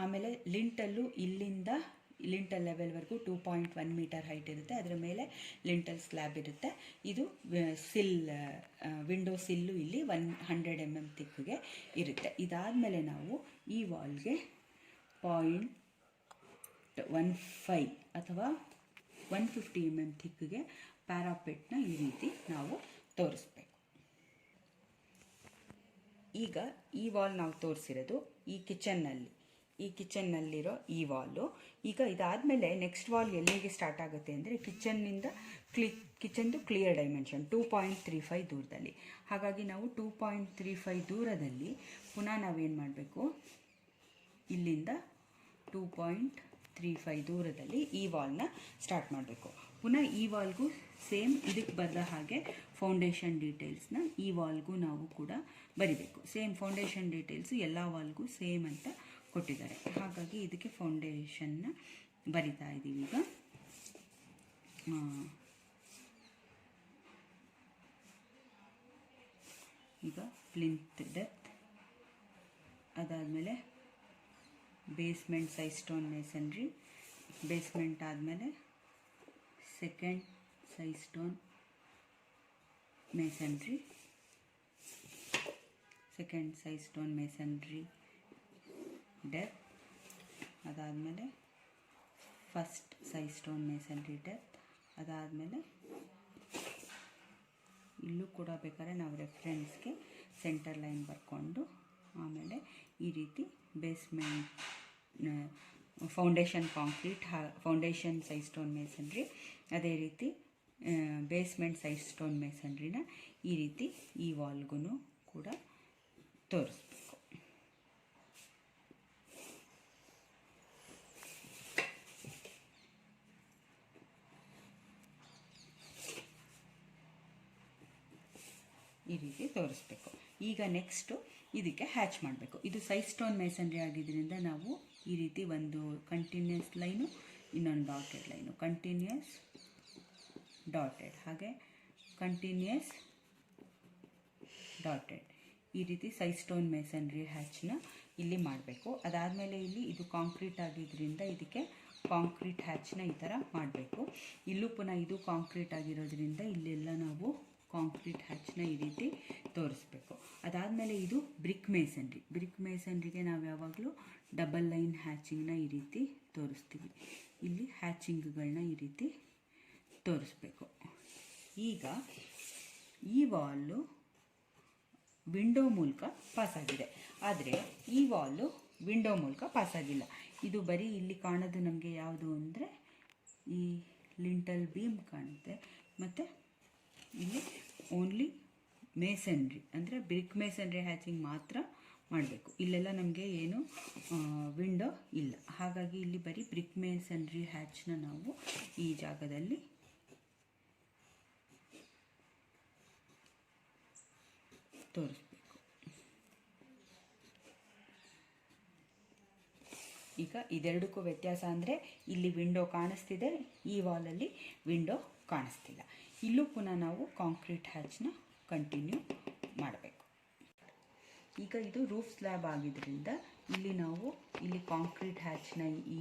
ಆಮೇಲೆ ಲಿಂಟಲ್ಲು ಇಲ್ಲಿಂದ ಲಿಂಟಲ್ ಲೆವೆಲ್ವರೆಗೂ 2.1 ಮೀಟರ್ ಹೈಟ್ ಇರುತ್ತೆ. ಅದರ ಮೇಲೆ ಲಿಂಟಲ್ ಸ್ಲ್ಯಾಬ್ ಇರುತ್ತೆ. ಇದು ಸಿಲ್, ವಿಂಡೋ ಸಿಲ್ಲು ಇಲ್ಲಿ 100 mm ಥಿಕ್ಗೆ ಇರುತ್ತೆ. ಇದಾದಮೇಲೆ ನಾವು ಈ ವಾಲ್ಗೆ 0.15 ಅಥವಾ 150 mm ಥಿಕ್ಗೆ ಪ್ಯಾರಾಪೆಟ್ನ ಈ ರೀತಿ ನಾವು ತೋರಿಸ್ಬೇಕು. ಈಗ ಈ ವಾಲ್ ನಾವು ತೋರಿಸಿರೋದು ಈ ಕಿಚನ್ನಲ್ಲಿರೋ ಈ ವಾಲು. ಈಗ ಇದಾದಮೇಲೆ ನೆಕ್ಸ್ಟ್ ವಾಲ್ ಎಲ್ಲಿಗೆ ಸ್ಟಾರ್ಟ್ ಆಗುತ್ತೆ ಅಂದರೆ ಕಿಚನ್ದು ಕ್ಲಿಯರ್ ಡೈಮೆನ್ಷನ್ 2.35 ದೂರದಲ್ಲಿ. ಹಾಗಾಗಿ ನಾವು 2.35 ದೂರದಲ್ಲಿ ಪುನಃ ನಾವೇನು ಮಾಡಬೇಕು, ಇಲ್ಲಿಂದ 2.35 ದೂರದಲ್ಲಿ ಈ ವಾಲ್ನ ಸ್ಟಾರ್ಟ್ ಮಾಡಬೇಕು. ಪುನಃ ಈ ವಾಲ್ಗೂ ಸೇಮ್ ಇದಕ್ಕೆ ಬರೆದ ಹಾಗೆ ಫೌಂಡೇಶನ್ ಡೀಟೇಲ್ಸ್ನ ಈ ವಾಲ್ಗೂ ನಾವು ಕೂಡ ಬರಿಬೇಕು. ಸೇಮ್ ಫೌಂಡೇಶನ್ ಡೀಟೇಲ್ಸು ಎಲ್ಲ ವಾಲ್ಗೂ ಸೇಮ್ ಅಂತ ಕೊಟ್ಟಿದ್ದಾರೆ. ಹಾಗಾಗಿ ಇದಕ್ಕೆ ಫೌಂಡೇಶನ್ನ ಬರಿತಾ ಇದ್ದೀವಿ. ಈಗ ಪ್ಲಿಂತ್ ಡೆಪ್ತ್, ಅದಾದಮೇಲೆ basement side stone masonry, basement ಆದಮೇಲೆ second side stone masonry, second side stone masonry depth, ಅದಾದಮೇಲೆ first side stone masonry depth, ಅದಾದಮೇಲೆ ಇಲ್ಲೂ ಕೂಡ ಬೇಕಾದ್ರೆ ನಾವು ರೆಫರೆನ್ಸ್ಗೆ ಸೆಂಟರ್ ಲೈನ್ ಬರ್ಕೊಂಡು ಆಮೇಲೆ ಈ ರೀತಿ basement foundation concrete, foundation size stone masonry, ಅದೇ ರೀತಿ ಬೇಸ್ಮೆಂಟ್ ಸೈಜ್ ಸ್ಟೋನ್ ಮೇಸನ್ರಿನ ಈ ರೀತಿ ಈ ವಾಲ್ಗೂ ಕೂಡ ತೋರಿಸ್ಬೇಕು. ಈ ರೀತಿ ತೋರಿಸ್ಬೇಕು. ಈಗ ನೆಕ್ಸ್ಟು ಇದಕ್ಕೆ ಹ್ಯಾಚ್ ಮಾಡಬೇಕು. ಇದು ಸೈಜ್ ಸ್ಟೋನ್ ಮೇಸನ್ರಿ ಆಗಿದ್ದರಿಂದ ನಾವು ಈ ರೀತಿ ಒಂದು ಕಂಟಿನ್ಯೂಸ್ ಲೈನು, ಇನ್ನೊಂದು ಡಾಟೆಡ್ ಲೈನು, ಕಂಟಿನ್ಯೂಸ್ ಡಾಟೆಡ್, ಹಾಗೆ ಕಂಟಿನ್ಯೂಸ್ ಡಾಟೆಡ್, ಈ ರೀತಿ ಸೈಜ್ ಸ್ಟೋನ್ ಮೇಸನ್ರಿ ಹ್ಯಾಚನ್ನ ಇಲ್ಲಿ ಮಾಡಬೇಕು. ಅದಾದಮೇಲೆ ಇಲ್ಲಿ ಇದು ಕಾಂಕ್ರೀಟ್ ಆಗಿದ್ದರಿಂದ ಇದಕ್ಕೆ ಕಾಂಕ್ರೀಟ್ ಹ್ಯಾಚನ್ನ ಈ ಥರ ಮಾಡಬೇಕು. ಇಲ್ಲೂ ಪುನಃ ಇದು ಕಾಂಕ್ರೀಟ್ ಆಗಿರೋದ್ರಿಂದ ಇಲ್ಲೆಲ್ಲ ನಾವು ಕಾಂಕ್ರೀಟ್ ಹ್ಯಾಚನ್ನ ಈ ರೀತಿ ತೋರಿಸ್ಬೇಕು. ಅದಾದಮೇಲೆ ಇದು ಬ್ರಿಕ್ ಮೇಸನ್ರಿ. ಬ್ರಿಕ್ ಮೇಸನ್ರಿಗೆ ನಾವು ಯಾವಾಗಲೂ ಡಬಲ್ ಲೈನ್ ಹ್ಯಾಚಿಂಗ್ನ ಈ ರೀತಿ ತೋರಿಸ್ತೀವಿ. ಇಲ್ಲಿ ಹ್ಯಾಚಿಂಗ್ಗಳನ್ನ ಈ ರೀತಿ ತೋರಿಸ್ಬೇಕು. ಈಗ ಈ ವಾಲು ವಿಂಡೋ ಮೂಲಕ ಪಾಸಾಗಿದೆ, ಆದರೆ ಈ ವಾಲು ವಿಂಡೋ ಮೂಲಕ ಪಾಸಾಗಿಲ್ಲ. ಇದು ಬರೀ ಇಲ್ಲಿ ಕಾಣೋದು ನಮಗೆ ಯಾವುದು ಅಂದರೆ ಈ ಲಿಂಟಲ್ ಬೀಮ್ ಕಾಣುತ್ತೆ, ಮತ್ತು ಇಲ್ಲಿ ಓನ್ಲಿ ಮೇಸನ್ರಿ ಅಂದರೆ ಬ್ರಿಕ್ ಮೇಸನ್ರಿ ಹ್ಯಾಚಿಂಗ್ ಮಾತ್ರ ಮಾಡಬೇಕು. ಇಲ್ಲೆಲ್ಲ ನಮಗೆ ಏನು ವಿಂಡೋ ಇಲ್ಲ, ಹಾಗಾಗಿ ಇಲ್ಲಿ ಬರೀ ಬ್ರಿಕ್ ಮೇಸನ್ರಿ ಹ್ಯಾಚ್ನ ನಾವು ಈ ಜಾಗದಲ್ಲಿ ತೋರಿಸ್ಬೇಕು. ಈಗ ಇದೆರಡಕ್ಕೂ ವ್ಯತ್ಯಾಸ ಅಂದರೆ ಇಲ್ಲಿ ವಿಂಡೋ ಕಾಣಿಸ್ತಿದೆ, ಈ ವಾಲಲ್ಲಿ ವಿಂಡೋ ಕಾಣಿಸ್ತಿಲ್ಲ. ಇಲ್ಲೂ ಪುನಃ ನಾವು ಕಾಂಕ್ರೀಟ್ ಹ್ಯಾಚ್ನ ಕಂಟಿನ್ಯೂ ಮಾಡಬೇಕು. ಈಗ ಇದು ರೂಫ್ ಸ್ಲ್ಯಾಬ್ ಆಗಿದ್ದರಿಂದ ಇಲ್ಲಿ ನಾವು ಇಲ್ಲಿ ಕಾಂಕ್ರೀಟ್ ಹ್ಯಾಚ್ನ ಈ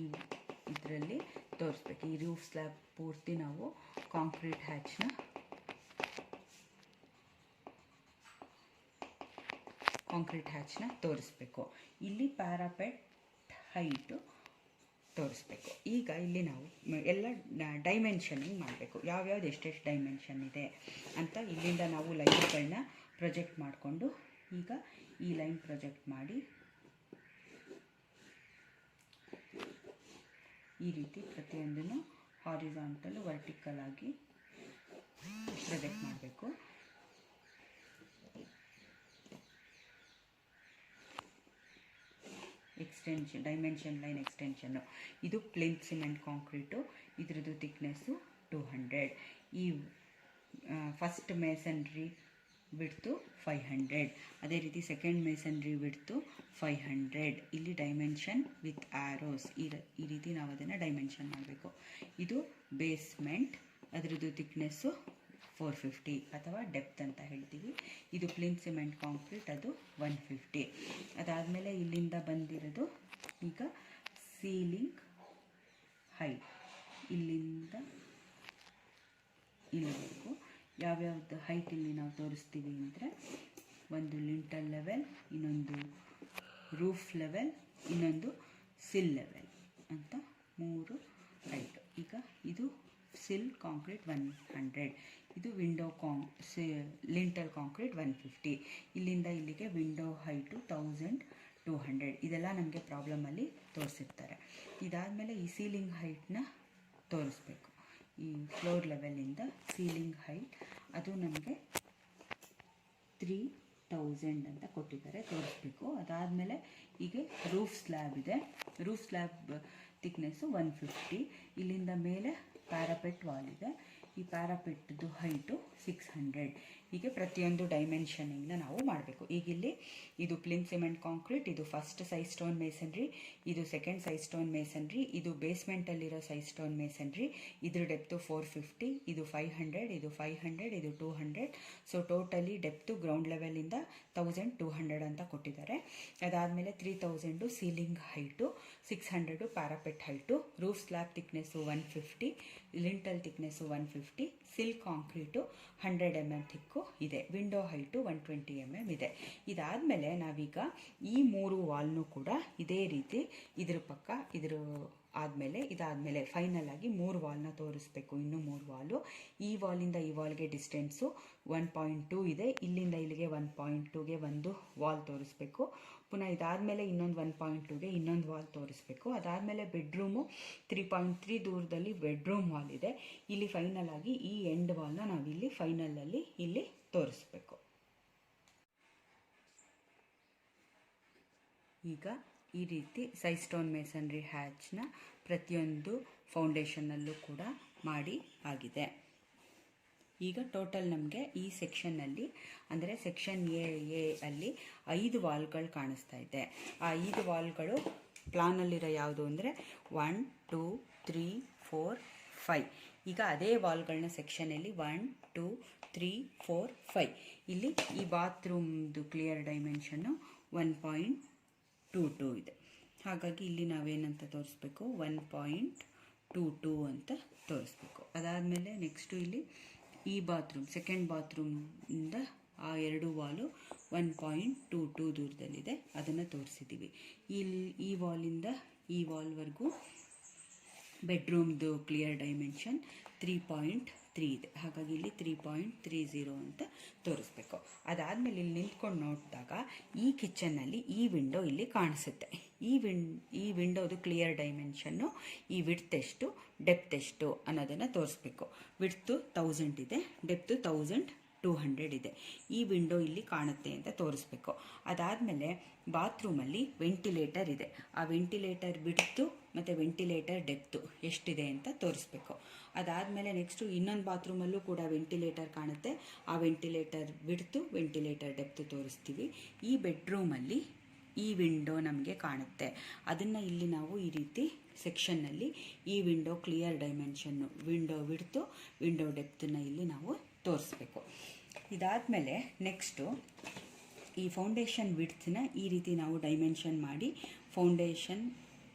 ಇದರಲ್ಲಿ ತೋರಿಸ್ಬೇಕು. ಈ ರೂಫ್ ಸ್ಲ್ಯಾಬ್ ಪೂರ್ತಿ ನಾವು ಕಾಂಕ್ರೀಟ್ ಹ್ಯಾಚ್ನ ತೋರಿಸ್ಬೇಕು. ಇಲ್ಲಿ ಪ್ಯಾರಾಪೆಟ್ ಹೈಟು ತೋರಿಸ್ಬೇಕು. ಈಗ ಇಲ್ಲಿ ನಾವು ಎಲ್ಲ ಡೈಮೆನ್ಷನಿಂಗ್ ಮಾಡಬೇಕು. ಯಾವ್ಯಾವ್ದು ಎಷ್ಟೆಷ್ಟು ಡೈಮೆನ್ಷನ್ ಇದೆ ಅಂತ ಇಲ್ಲಿಂದ ನಾವು ಲೈನ್ಗಳನ್ನ ಪ್ರೊಜೆಕ್ಟ್ ಮಾಡಿಕೊಂಡು, ಈಗ ಈ ಲೈನ್ ಪ್ರೊಜೆಕ್ಟ್ ಮಾಡಿ ಈ ರೀತಿ ಪ್ರತಿಯೊಂದನ್ನು ಹಾರಿಜಾಂಟಲ್ ವರ್ಟಿಕಲ್ ಆಗಿ ಪ್ರೊಜೆಕ್ಟ್ ಮಾಡಬೇಕು. ಎಕ್ಸ್ಟೆನ್ಷನ್, ಡೈಮೆನ್ಷನ್ ಲೈನ್ ಎಕ್ಸ್ಟೆನ್ಷನ್ನು, ಇದು ಪ್ಲೇನ್ ಸಿಮೆಂಟ್ ಕಾಂಕ್ರೀಟು, ಇದ್ರದ್ದು ಥಿಕ್ನೆಸ್ಸು 200. ಈ ಫಸ್ಟ್ ಮೇಸನ್ರಿ ವಿಡ್ತು 500, ಅದೇ ರೀತಿ ಸೆಕೆಂಡ್ ಮೇಸನ್ರಿ ವಿಡ್ತು 500. ಇಲ್ಲಿ ಡೈಮೆನ್ಷನ್ ವಿತ್ ಆ್ಯರೋಸ್, ಈ ರೀತಿ ನಾವು ಅದನ್ನು ಡೈಮೆನ್ಷನ್ ಮಾಡಬೇಕು. ಇದು ಬೇಸ್ಮೆಂಟ್, ಅದರದ್ದು ಥಿಕ್ನೆಸ್ಸು 450 ಅಥವಾ ಡೆಪ್ತ್ ಅಂತ ಹೇಳ್ತೀವಿ. ಇದು ಪ್ಲೇನ್ ಸಿಮೆಂಟ್ ಕಾಂಕ್ರೀಟ್, ಅದು 150. ಅದಾದಮೇಲೆ ಇಲ್ಲಿಂದ ಬಂದಿರೋದು ಈಗ ಸೀಲಿಂಗ್ ಹೈಟ್, ಇಲ್ಲಿಂದ ಇಲ್ಲಿವರೆಗೂ ಯಾವ್ಯಾವ್ದು ಹೈಟ್ ಇಲ್ಲಿ ನಾವು ತೋರಿಸ್ತೀವಿ ಅಂದರೆ, ಒಂದು ಲಿಂಟಲ್ ಲೆವೆಲ್, ಇನ್ನೊಂದು ರೂಫ್ ಲೆವೆಲ್, ಇನ್ನೊಂದು ಸಿಲ್ ಲೆವೆಲ್ ಅಂತ 3 ಹೈಟ್. ಈಗ ಇದು ಸಿಲ್ ಕಾಂಕ್ರೀಟ್ 100, ಇದು ವಿಂಡೋ ಲಿಂಟಲ್ ಕಾಂಕ್ರೀಟ್ 150. ಇಲ್ಲಿಂದ ಇಲ್ಲಿಗೆ ವಿಂಡೋ ಹೈಟು 1200. ಇದೆಲ್ಲ ನಮಗೆ ಪ್ರಾಬ್ಲಮಲ್ಲಿ ತೋರಿಸಿರ್ತಾರೆ. ಇದಾದಮೇಲೆ ಈ ಸೀಲಿಂಗ್ ಹೈಟ್ನ ತೋರಿಸ್ಬೇಕು. ಈ ಫ್ಲೋರ್ ಲೆವೆಲಿಂದ ಸೀಲಿಂಗ್ ಹೈಟ್ ಅದು ನಮಗೆ 3000 ಅಂತ ಕೊಟ್ಟಿದ್ದಾರೆ, ತೋರಿಸ್ಬೇಕು. ಅದಾದಮೇಲೆ ಈಗ ರೂಫ್ ಸ್ಲ್ಯಾಬ್ ಇದೆ, ರೂಫ್ ಸ್ಲ್ಯಾಬ್ ಥಿಕ್ನೆಸ್ಸು 150. ಇಲ್ಲಿಂದ ಮೇಲೆ ಪ್ಯಾರಾಪೆಟ್ ವಾಲ್ ಇದೆ, ಈ ಪ್ಯಾರಾಪೆಟ್ದು ಹೈಟು 600. ಹೀಗೆ ಪ್ರತಿಯೊಂದು ಡೈಮೆನ್ಷನಿಂಗ್ನ ನಾವು ಮಾಡಬೇಕು. ಈಗ ಇಲ್ಲಿ ಇದು ಪ್ಲೇನ್ ಸಿಮೆಂಟ್ ಕಾಂಕ್ರೀಟ್, ಇದು ಫಸ್ಟ್ ಸೈಜ್ ಸ್ಟೋನ್ ಮೇಸನ್ರಿ, ಇದು ಸೆಕೆಂಡ್ ಸೈಜ್ ಸ್ಟೋನ್ ಮೇಸನ್ರಿ, ಇದು ಬೇಸ್ಮೆಂಟಲ್ಲಿರೋ ಸೈಜ್ ಸ್ಟೋನ್ ಮೇಸನ್ರಿ, ಇದ್ರ ಡೆಪ್ತು 450, ಇದು 500, ಇದು 500, ಇದು 200. ಸೊ ಟೋಟಲಿ ಡೆಪ್ತು ಗ್ರೌಂಡ್ ಲೆವೆಲಿಂದ 1200 ಅಂತ ಕೊಟ್ಟಿದ್ದಾರೆ. ಅದಾದಮೇಲೆ 3000 ceiling height, 600 parapet height, roof slab thickness 150, lintel thickness 150, ಸಿಲ್ ಕಾಂಕ್ರೀಟು 100 mm ಥಿಕ್ಕು ಇದೆ, ವಿಂಡೋ ಹೈಟು 120 mm ಇದೆ. ಇದಾದಮೇಲೆ ನಾವೀಗ ಈ 3 ವಾಲ್ನು ಕೂಡ ಇದೇ ರೀತಿ ಇದ್ರ ಇದಾದಮೇಲೆ ಫೈನಲ್ ಆಗಿ 3 ವಾಲ್ನ ತೋರಿಸ್ಬೇಕು. ಇನ್ನೂ 3 ವಾಲು. ಈ ವಾಲಿಂದ ಈ ವಾಲ್ಗೆ ಡಿಸ್ಟೆನ್ಸು 1.2 ಇದೆ. ಇಲ್ಲಿಂದ ಇಲ್ಲಿಗೆ 1.2ಗೆ ಒಂದು ವಾಲ್ ತೋರಿಸ್ಬೇಕು. ಪುನಃ ಇದಾದಮೇಲೆ ಇನ್ನೊಂದು 1.2ಗೆ ಇನ್ನೊಂದು ವಾಲ್ ತೋರಿಸ್ಬೇಕು. ಅದಾದಮೇಲೆ ಬೆಡ್ರೂಮು 3.3 ದೂರದಲ್ಲಿ ಬೆಡ್ರೂಮ್ ವಾಲ್ ಇದೆ. ಇಲ್ಲಿ ಫೈನಲ್ ಆಗಿ ಈ ಎಂಡ್ ವಾಲ್ನ ನಾವಿಲ್ಲಿ ಫೈನಲಲ್ಲಿ ಇಲ್ಲಿ ತೋರಿಸ್ಬೇಕು. ಈಗ ಈ ರೀತಿ ಸೈಡ್ ಸ್ಟೋನ್ ಮೇಸನ್ರಿ ಹ್ಯಾಚ್ನ ಪ್ರತಿಯೊಂದು ಫೌಂಡೇಶನ್ನಲ್ಲೂ ಕೂಡ ಮಾಡಿ ಆಗಿದೆ. ಈಗ ಟೋಟಲ್ ನಮಗೆ ಈ ಸೆಕ್ಷನ್ನಲ್ಲಿ ಅಂದರೆ ಸೆಕ್ಷನ್ ಎ ಅಲ್ಲಿ 5 ವಾಲ್ಗಳು ಕಾಣಿಸ್ತಾ ಇದೆ. ಆ 5 ವಾಲ್ಗಳು ಪ್ಲಾನಲ್ಲಿರೋ ಯಾವುದು ಅಂದರೆ 1 2 3 4 5. ಈಗ ಅದೇ ವಾಲ್ಗಳನ್ನ ಸೆಕ್ಷನಲ್ಲಿ 1 2 3 4 5. ಇಲ್ಲಿ ಈ ಬಾತ್ರೂಮ್ದು ಕ್ಲಿಯರ್ ಡೈಮೆನ್ಷನ್ನು 1.22 ಇದೆ. ಹಾಗಾಗಿ ಇಲ್ಲಿ ನಾವೇನಂತ ತೋರಿಸ್ಬೇಕು, 1.22 ಅಂತ ತೋರಿಸ್ಬೇಕು. ಅದಾದಮೇಲೆ ನೆಕ್ಸ್ಟು ಇಲ್ಲಿ ಈ ಬಾತ್ರೂಮ್ ಸೆಕೆಂಡ್ ಬಾತ್ರೂಮಿಂದ ಆ 2 ವಾಲು 1.22 ದೂರದಲ್ಲಿದೆ, ಅದನ್ನು ತೋರಿಸಿದ್ದೀವಿ. ಈ ವಾಲಿಂದ ಈ ವಾಲ್ವರೆಗೂ ಬೆಡ್ರೂಮ್ದು ಕ್ಲಿಯರ್ ಡೈಮೆನ್ಷನ್ 3.3 ಇದೆ. ಹಾಗಾಗಿ ಇಲ್ಲಿ 3.30 ಅಂತ ತೋರಿಸ್ಬೇಕು. ಅದಾದಮೇಲೆ ಇಲ್ಲಿ ನಿಂತ್ಕೊಂಡು ನೋಡಿದಾಗ ಈ ಕಿಚನ್ನಲ್ಲಿ ಈ ವಿಂಡೋ ಇಲ್ಲಿ ಕಾಣಿಸುತ್ತೆ. ಈ ವಿಂಡೋದು ಕ್ಲಿಯರ್ ಡೈಮೆನ್ಷನ್ನು ಈ ವಿಡ್ತ್ ಎಷ್ಟು ಡೆಪ್ತ್ ಎಷ್ಟು ಅನ್ನೋದನ್ನು ತೋರಿಸ್ಬೇಕು. ವಿಡ್ತು 1000 ಇದೆ, ಡೆಪ್ತು 1200 ಇದೆ. ಈ ವಿಂಡೋ ಇಲ್ಲಿ ಕಾಣುತ್ತೆ ಅಂತ ತೋರಿಸ್ಬೇಕು. ಅದಾದಮೇಲೆ ಬಾತ್ರೂಮಲ್ಲಿ ವೆಂಟಿಲೇಟರ್ ಇದೆ. ಆ ವೆಂಟಿಲೇಟರ್ ವಿಡ್ತು ಮತ್ತು ವೆಂಟಿಲೇಟರ್ ಡೆಪ್ತು ಎಷ್ಟಿದೆ ಅಂತ ತೋರಿಸ್ಬೇಕು. ಅದಾದಮೇಲೆ ನೆಕ್ಸ್ಟು ಇನ್ನೊಂದು ಬಾತ್ರೂಮಲ್ಲೂ ಕೂಡ ವೆಂಟಿಲೇಟರ್ ಕಾಣುತ್ತೆ. ಆ ವೆಂಟಿಲೇಟರ್ ವಿಡ್ತು ವೆಂಟಿಲೇಟರ್ ಡೆಪ್ತು ತೋರಿಸ್ತೀವಿ. ಈ ಬೆಡ್ರೂಮಲ್ಲಿ ಈ ವಿಂಡೋ ನಮಗೆ ಕಾಣುತ್ತೆ. ಅದನ್ನು ಇಲ್ಲಿ ನಾವು ಈ ರೀತಿ ಸೆಕ್ಷನ್ನಲ್ಲಿ ಈ window clear dimension window width window ಡೆಪ್ತನ್ನು ಇಲ್ಲಿ ನಾವು ತೋರಿಸ್ಬೇಕು. ಇದಾದಮೇಲೆ ನೆಕ್ಸ್ಟು ಈ ಫೌಂಡೇಶನ್ ವಿಡ್ತನ್ನ ಈ ರೀತಿ ನಾವು ಡೈಮೆನ್ಷನ್ ಮಾಡಿ ಫೌಂಡೇಶನ್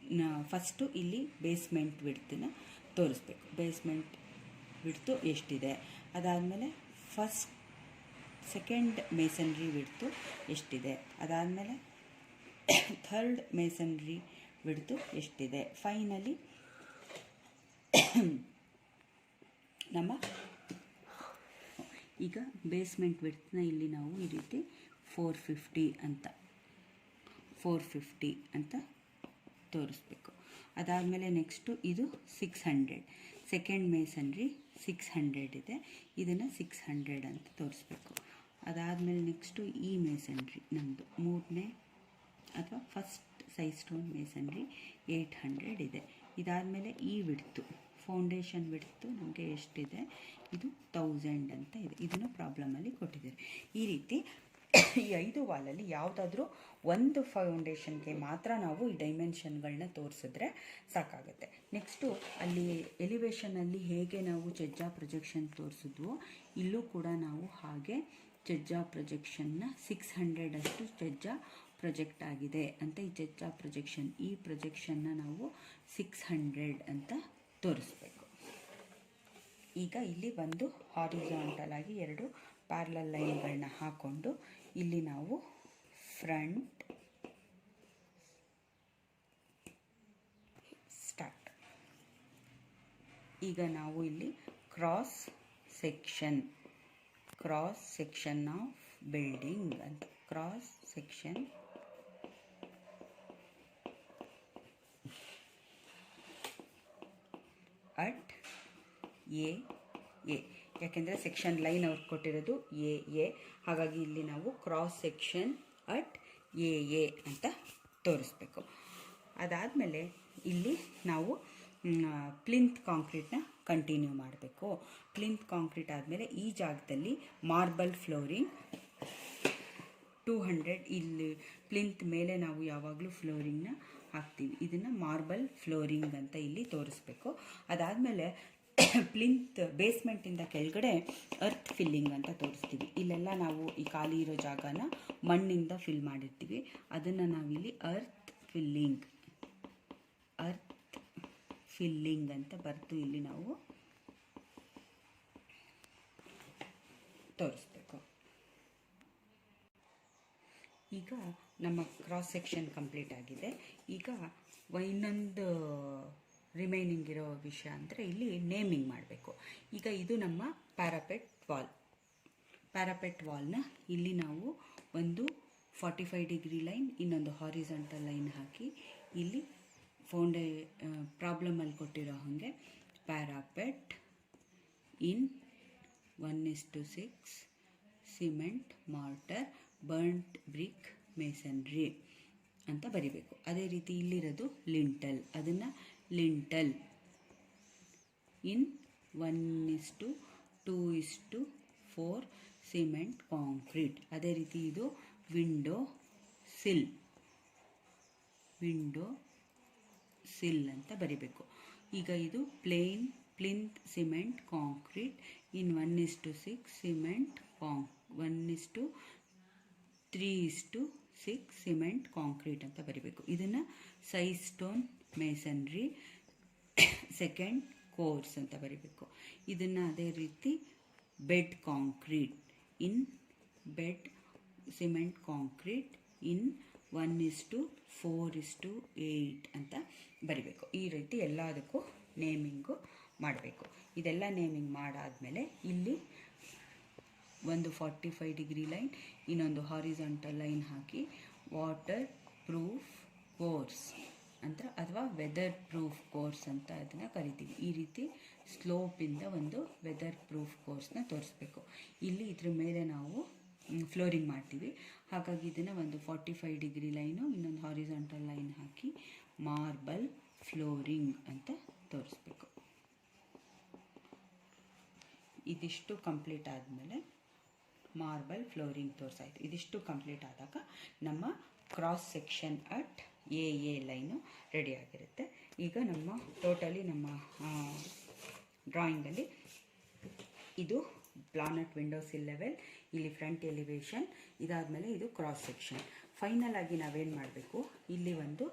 ಫಸ್ಟು ಇಲ್ಲಿ ಬೇಸ್ಮೆಂಟ್ ವಿಡ್ತನ್ನ ತೋರಿಸ್ಬೇಕು. ಬೇಸ್ಮೆಂಟ್ ವಿಡ್ತು ಎಷ್ಟಿದೆ, ಅದಾದಮೇಲೆ ಸೆಕೆಂಡ್ ಮೇಸನ್ರಿ ವಿಡ್ತು ಎಷ್ಟಿದೆ, ಅದಾದಮೇಲೆ ಥರ್ಡ್ ಮೇಸನ್ರಿ ವಿಡ್ತು ಎಷ್ಟಿದೆ. ಫೈನಲಿ ನಮ್ಮ ಈಗ ಬೇಸ್ಮೆಂಟ್ ವಿಡ್ತನ್ನ ಇಲ್ಲಿ ನಾವು ಈ ರೀತಿ 450 ಅಂತ ತೋರಿಸ್ಬೇಕು. ಅದಾದಮೇಲೆ ನೆಕ್ಸ್ಟು ಇದು 600 ಸೆಕೆಂಡ್ ಮೇಸನ್ರಿ 600 ಇದೆ, ಇದನ್ನು 600 ಅಂತ ತೋರಿಸ್ಬೇಕು. ಅದಾದಮೇಲೆ ನೆಕ್ಸ್ಟು ಈ ಮೇಸನ್ರಿ ನಮ್ಮದು 3ನೇ ಅಥವಾ ಫಸ್ಟ್ ಸೈಡ್ ಸ್ಟೋನ್ ಮೇಸನ್ರಿ 800 ಇದೆ. ಇದಾದಮೇಲೆ ಈ ವಿಡ್ತು ಫೌಂಡೇಶನ್ ವಿಡ್ತು ನಮಗೆ ಎಷ್ಟಿದೆ, ಇದು 1000 ಅಂತ ಇದೆ. ಇದನ್ನು ಪ್ರಾಬ್ಲಮಲ್ಲಿ ಕೊಟ್ಟಿದ್ದಾರೆ. ಈ ರೀತಿ ಈ 5 ವಾಲಲ್ಲಿ ಯಾವುದಾದ್ರೂ ಒಂದು ಫೌಂಡೇಶನ್ಗೆ ಮಾತ್ರ ನಾವು ಈ ಡೈಮೆನ್ಷನ್ಗಳನ್ನ ತೋರಿಸಿದ್ರೆ ಸಾಕಾಗುತ್ತೆ. ನೆಕ್ಸ್ಟು ಅಲ್ಲಿ ಎಲಿವೇಷನಲ್ಲಿ ಹೇಗೆ ನಾವು ಚೆಜ್ಜಾ ಪ್ರೊಜೆಕ್ಷನ್ ತೋರಿಸಿದ್ವೋ ಇಲ್ಲೂ ಕೂಡ ನಾವು ಹಾಗೆ ಚೆಜ್ಜಾ ಪ್ರೊಜೆಕ್ಷನ್ನ 600 ಅಷ್ಟು ಚೆಜ್ಜಾ ಪ್ರೊಜೆಕ್ಟ್ ಆಗಿದೆ ಅಂತ ಈ ಚೆಜ್ಜಾ ಪ್ರೊಜೆಕ್ಷನ್ ಈ ಪ್ರೊಜೆಕ್ಷನ್ನ ನಾವು 600 ಅಂತ ತೋರಿಸ್ಬೇಕು. ಈಗ ಇಲ್ಲಿ ಒಂದು ಹಾರಿಜಾಂಟಲ್ ಆಗಿ 2 ಪ್ಯಾರಲಲ್ ಲೈನ್ಗಳನ್ನ ಹಾಕ್ಕೊಂಡು ಇಲ್ಲಿ ನಾವು ಫ್ರಂಟ್ ಸ್ಟಾರ್ಟ್. ಈಗ ನಾವು ಇಲ್ಲಿ ಕ್ರಾಸ್ ಸೆಕ್ಷನ್ ಆಫ್ ಬಿಲ್ಡಿಂಗ್ ಅಂತ ಕ್ರಾಸ್ ಸೆಕ್ಷನ್ ಅಟ್ ಎ ಯಾಕೆಂದರೆ ಸೆಕ್ಷನ್ ಲೈನ್ ಅವ್ರು ಕೊಟ್ಟಿರೋದು ಎ, ಹಾಗಾಗಿ ಇಲ್ಲಿ ನಾವು ಕ್ರಾಸ್ ಸೆಕ್ಷನ್ ಅಟ್ ಎ ಅಂತ ತೋರಿಸ್ಬೇಕು. ಅದಾದಮೇಲೆ ಇಲ್ಲಿ ನಾವು ಪ್ಲಿಂತ್ ಕಾಂಕ್ರೀಟ್ನ ಕಂಟಿನ್ಯೂ ಮಾಡಬೇಕು. ಪ್ಲಿಂತ್ ಕಾಂಕ್ರೀಟ್ ಆದಮೇಲೆ ಈ ಜಾಗದಲ್ಲಿ ಮಾರ್ಬಲ್ ಫ್ಲೋರಿಂಗ್ 200 ಇಲ್ಲಿ ಪ್ಲಿಂತ್ ಮೇಲೆ ನಾವು ಯಾವಾಗಲೂ ಫ್ಲೋರಿಂಗ್ನ ಹಾಕ್ತೀವಿ. ಇದನ್ನು ಮಾರ್ಬಲ್ ಫ್ಲೋರಿಂಗ್ ಅಂತ ಇಲ್ಲಿ ತೋರಿಸ್ಬೇಕು. ಅದಾದಮೇಲೆ ಪ್ಲಿಂತ್ ಬೇಸ್ಮೆಂಟಿಂದ ಕೆಳಗಡೆ ಅರ್ತ್ ಫಿಲ್ಲಿಂಗ್ ಅಂತ ತೋರಿಸ್ತೀವಿ. ಇಲ್ಲೆಲ್ಲ ನಾವು ಈ ಖಾಲಿ ಇರೋ ಜಾಗನ ಮಣ್ಣಿಂದ ಫಿಲ್ ಮಾಡಿರ್ತೀವಿ, ಅದನ್ನು ನಾವಿಲ್ಲಿ ಅರ್ತ್ ಫಿಲ್ಲಿಂಗ್ ಅಂತ ಬರೆದು ಇಲ್ಲಿ ನಾವು ತೋರಿಸ್ಬೇಕು. ಈಗ ನಮ್ಮ ಕ್ರಾಸ್ ಸೆಕ್ಷನ್ ಕಂಪ್ಲೀಟ್ ಆಗಿದೆ. ಈಗ ಇನ್ನೊಂದು ರಿಮೈನಿಂಗ್ ಇರೋ ವಿಷಯ ಅಂದರೆ ಇಲ್ಲಿ ನೇಮಿಂಗ್ ಮಾಡಬೇಕು. ಈಗ ಇದು ನಮ್ಮ ಪ್ಯಾರಾಪೆಟ್ ವಾಲ್ನ ಇಲ್ಲಿ ನಾವು ಒಂದು 45 ಡಿಗ್ರಿ ಲೈನ್, ಇನ್ನೊಂದು ಹಾರಿಜಾಂಟಲ್ ಲೈನ್ ಹಾಕಿ ಇಲ್ಲಿ ಪ್ರಾಬ್ಲಮಲ್ಲಿ ಕೊಟ್ಟಿರೋ ಹಾಗೆ parapet in 1:6 cement mortar burnt brick masonry ಅಂತ ಬರಿಬೇಕು. ಅದೇ ರೀತಿ ಇಲ್ಲಿರೋದು ಲಿಂಟಲ್, ಅದನ್ನು ಲಿಂಟಲ್ ಇನ್ 1:2:4 ಸಿಮೆಂಟ್ ಕಾಂಕ್ರೀಟ್. ಅದೇ ರೀತಿ ಇದು ವಿಂಡೋ ಸಿಲ್ ಅಂತ ಬರಿಬೇಕು. ಈಗ ಇದು ಪ್ಲಿಂತ್ ಸಿಮೆಂಟ್ ಕಾಂಕ್ರೀಟ್ ಇನ್ 1:6 ಸಿಮೆಂಟ್ 1:3:6 ಸಿಮೆಂಟ್ ಕಾಂಕ್ರೀಟ್ ಅಂತ ಬರಿಬೇಕು. ಇದನ್ನು size stone masonry second course ಅಂತ ಬರಿಬೇಕು. ಇದನ್ನು ಅದೇ ರೀತಿ ಬೆಡ್ ಸಿಮೆಂಟ್ ಕಾಂಕ್ರೀಟ್ ಇನ್ 1:4:8 ಅಂತ ಬರಿಬೇಕು. ಈ ರೀತಿ ಎಲ್ಲದಕ್ಕೂ ನೇಮಿಂಗು ಮಾಡಬೇಕು. ಇದೆಲ್ಲ ನೇಮಿಂಗ್ ಮಾಡಾದಮೇಲೆ ಇಲ್ಲಿ ಒಂದು 45 ಡಿಗ್ರಿ ಲೈನ್, ಇನ್ನೊಂದು ಹಾರಿಜಾಂಟಲ್ ಲೈನ್ ಹಾಕಿ ವಾಟರ್ ಪ್ರೂಫ್ ಕೋರ್ಸ್ ಅಂತ ಅಥವಾ ವೆದರ್ ಪ್ರೂಫ್ ಕೋರ್ಸ್ ಅಂತ ಅದನ್ನು ಕರಿತೀವಿ. ಈ ರೀತಿ ಸ್ಲೋಪಿಂದ ಒಂದು ವೆದರ್ ಪ್ರೂಫ್ ಕೋರ್ಸ್ನ ತೋರಿಸ್ಬೇಕು. ಇಲ್ಲಿ ಇದ್ರ ಮೇಲೆ ನಾವು ಫ್ಲೋರಿಂಗ್ ಮಾಡ್ತೀವಿ. ಹಾಗಾಗಿ ಇದನ್ನು ಒಂದು 45 ಡಿಗ್ರಿ ಲೈನು, ಇನ್ನೊಂದು ಹಾರಿಜಾಂಟಲ್ ಲೈನ್ ಹಾಕಿ ಮಾರ್ಬಲ್ ಫ್ಲೋರಿಂಗ್ ಅಂತ ತೋರಿಸ್ಬೇಕು. ಇದಿಷ್ಟು ಕಂಪ್ಲೀಟ್ ಆದಮೇಲೆ ಮಾರ್ಬಲ್ ಫ್ಲೋರಿಂಗ್ ತೋರಿಸಾಯಿತು. ಇದಿಷ್ಟು ಕಂಪ್ಲೀಟ್ ಆದಾಗ ನಮ್ಮ cross section at A line ರೆಡಿಯಾಗಿರುತ್ತೆ. ಈಗ ನಮ್ಮ ಟೋಟಲಿ ನಮ್ಮ ಡ್ರಾಯಿಂಗಲ್ಲಿ ಇದು ಪ್ಲಾನೆಟ್ ವಿಂಡೋ ಸಿಲ್ ಲೆವೆಲ್, ಇಲ್ಲಿ ಫ್ರಂಟ್ ಎಲಿವೇಶನ್, ಇದಾದಮೇಲೆ ಇದು ಕ್ರಾಸ್ ಸೆಕ್ಷನ್. ಫೈನಲ್ ಆಗಿ ನಾವೇನು ಮಾಡಬೇಕು, ಇಲ್ಲಿ ಒಂದು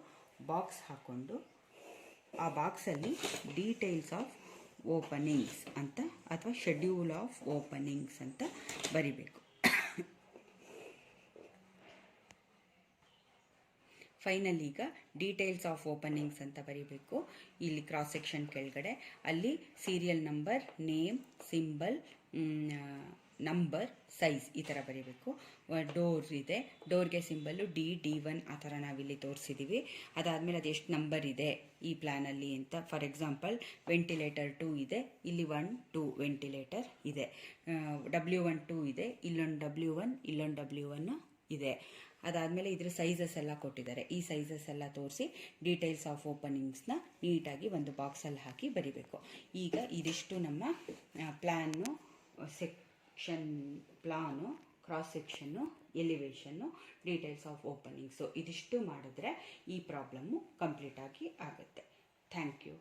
ಬಾಕ್ಸ್ ಹಾಕ್ಕೊಂಡು ಆ ಬಾಕ್ಸಲ್ಲಿ ಡೀಟೇಲ್ಸ್ ಆಫ್ ಓಪನಿಂಗ್ಸ್ ಅಂತ ಅಥವಾ ಶೆಡ್ಯೂಲ್ ಆಫ್ ಓಪನಿಂಗ್ಸ್ ಅಂತ ಬರಿಬೇಕು. ಫೈನಲ್ ಈಗ ಡೀಟೇಲ್ಸ್ ಆಫ್ ಓಪನಿಂಗ್ಸ್ ಅಂತ ಬರಿಬೇಕು. ಇಲ್ಲಿ ಕ್ರಾಸ್ ಸೆಕ್ಷನ್ ಕೆಳಗಡೆ ಅಲ್ಲಿ serial number, name, symbol, number, size ಈ ಥರ ಬರೀಬೇಕು. ಡೋರ್ ಇದೆ, ಡೋರ್ಗೆ ಸಿಂಬಲ್ಲು D1 ಆ ಥರ ನಾವಿಲ್ಲಿ ತೋರಿಸಿದ್ದೀವಿ. ಅದಾದಮೇಲೆ ಅದೆಷ್ಟು ನಂಬರ್ ಇದೆ ಈ ಪ್ಲ್ಯಾನಲ್ಲಿ ಅಂತ. ಫಾರ್ ಎಕ್ಸಾಂಪಲ್ ವೆಂಟಿಲೇಟರ್ 2 ಇದೆ, ಇಲ್ಲಿ 1, 2 ವೆಂಟಿಲೇಟರ್ ಇದೆ. W1 ಇದೆ, ಇಲ್ಲೊಂದು W1 ಇಲ್ಲೊಂದು W1 ಇದೆ. ಅದಾದಮೇಲೆ ಇದ್ರ ಸೈಜಸ್ ಎಲ್ಲ ಕೊಟ್ಟಿದ್ದಾರೆ. ಈ ಸೈಜಸ್ ಎಲ್ಲ ತೋರಿಸಿ ಡೀಟೇಲ್ಸ್ ಆಫ್ ಓಪನಿಂಗ್ಸ್ನ ನೀಟಾಗಿ ಒಂದು ಬಾಕ್ಸಲ್ಲಿ ಹಾಕಿ ಬರಿಬೇಕು. ಈಗ ಇದಿಷ್ಟು ನಮ್ಮ plan, section plan, cross section, elevation, details of openings ಇದಿಷ್ಟು ಮಾಡಿದ್ರೆ ಈ ಪ್ರಾಬ್ಲಮ್ಮು ಕಂಪ್ಲೀಟಾಗಿ ಆಗುತ್ತೆ. Thank you.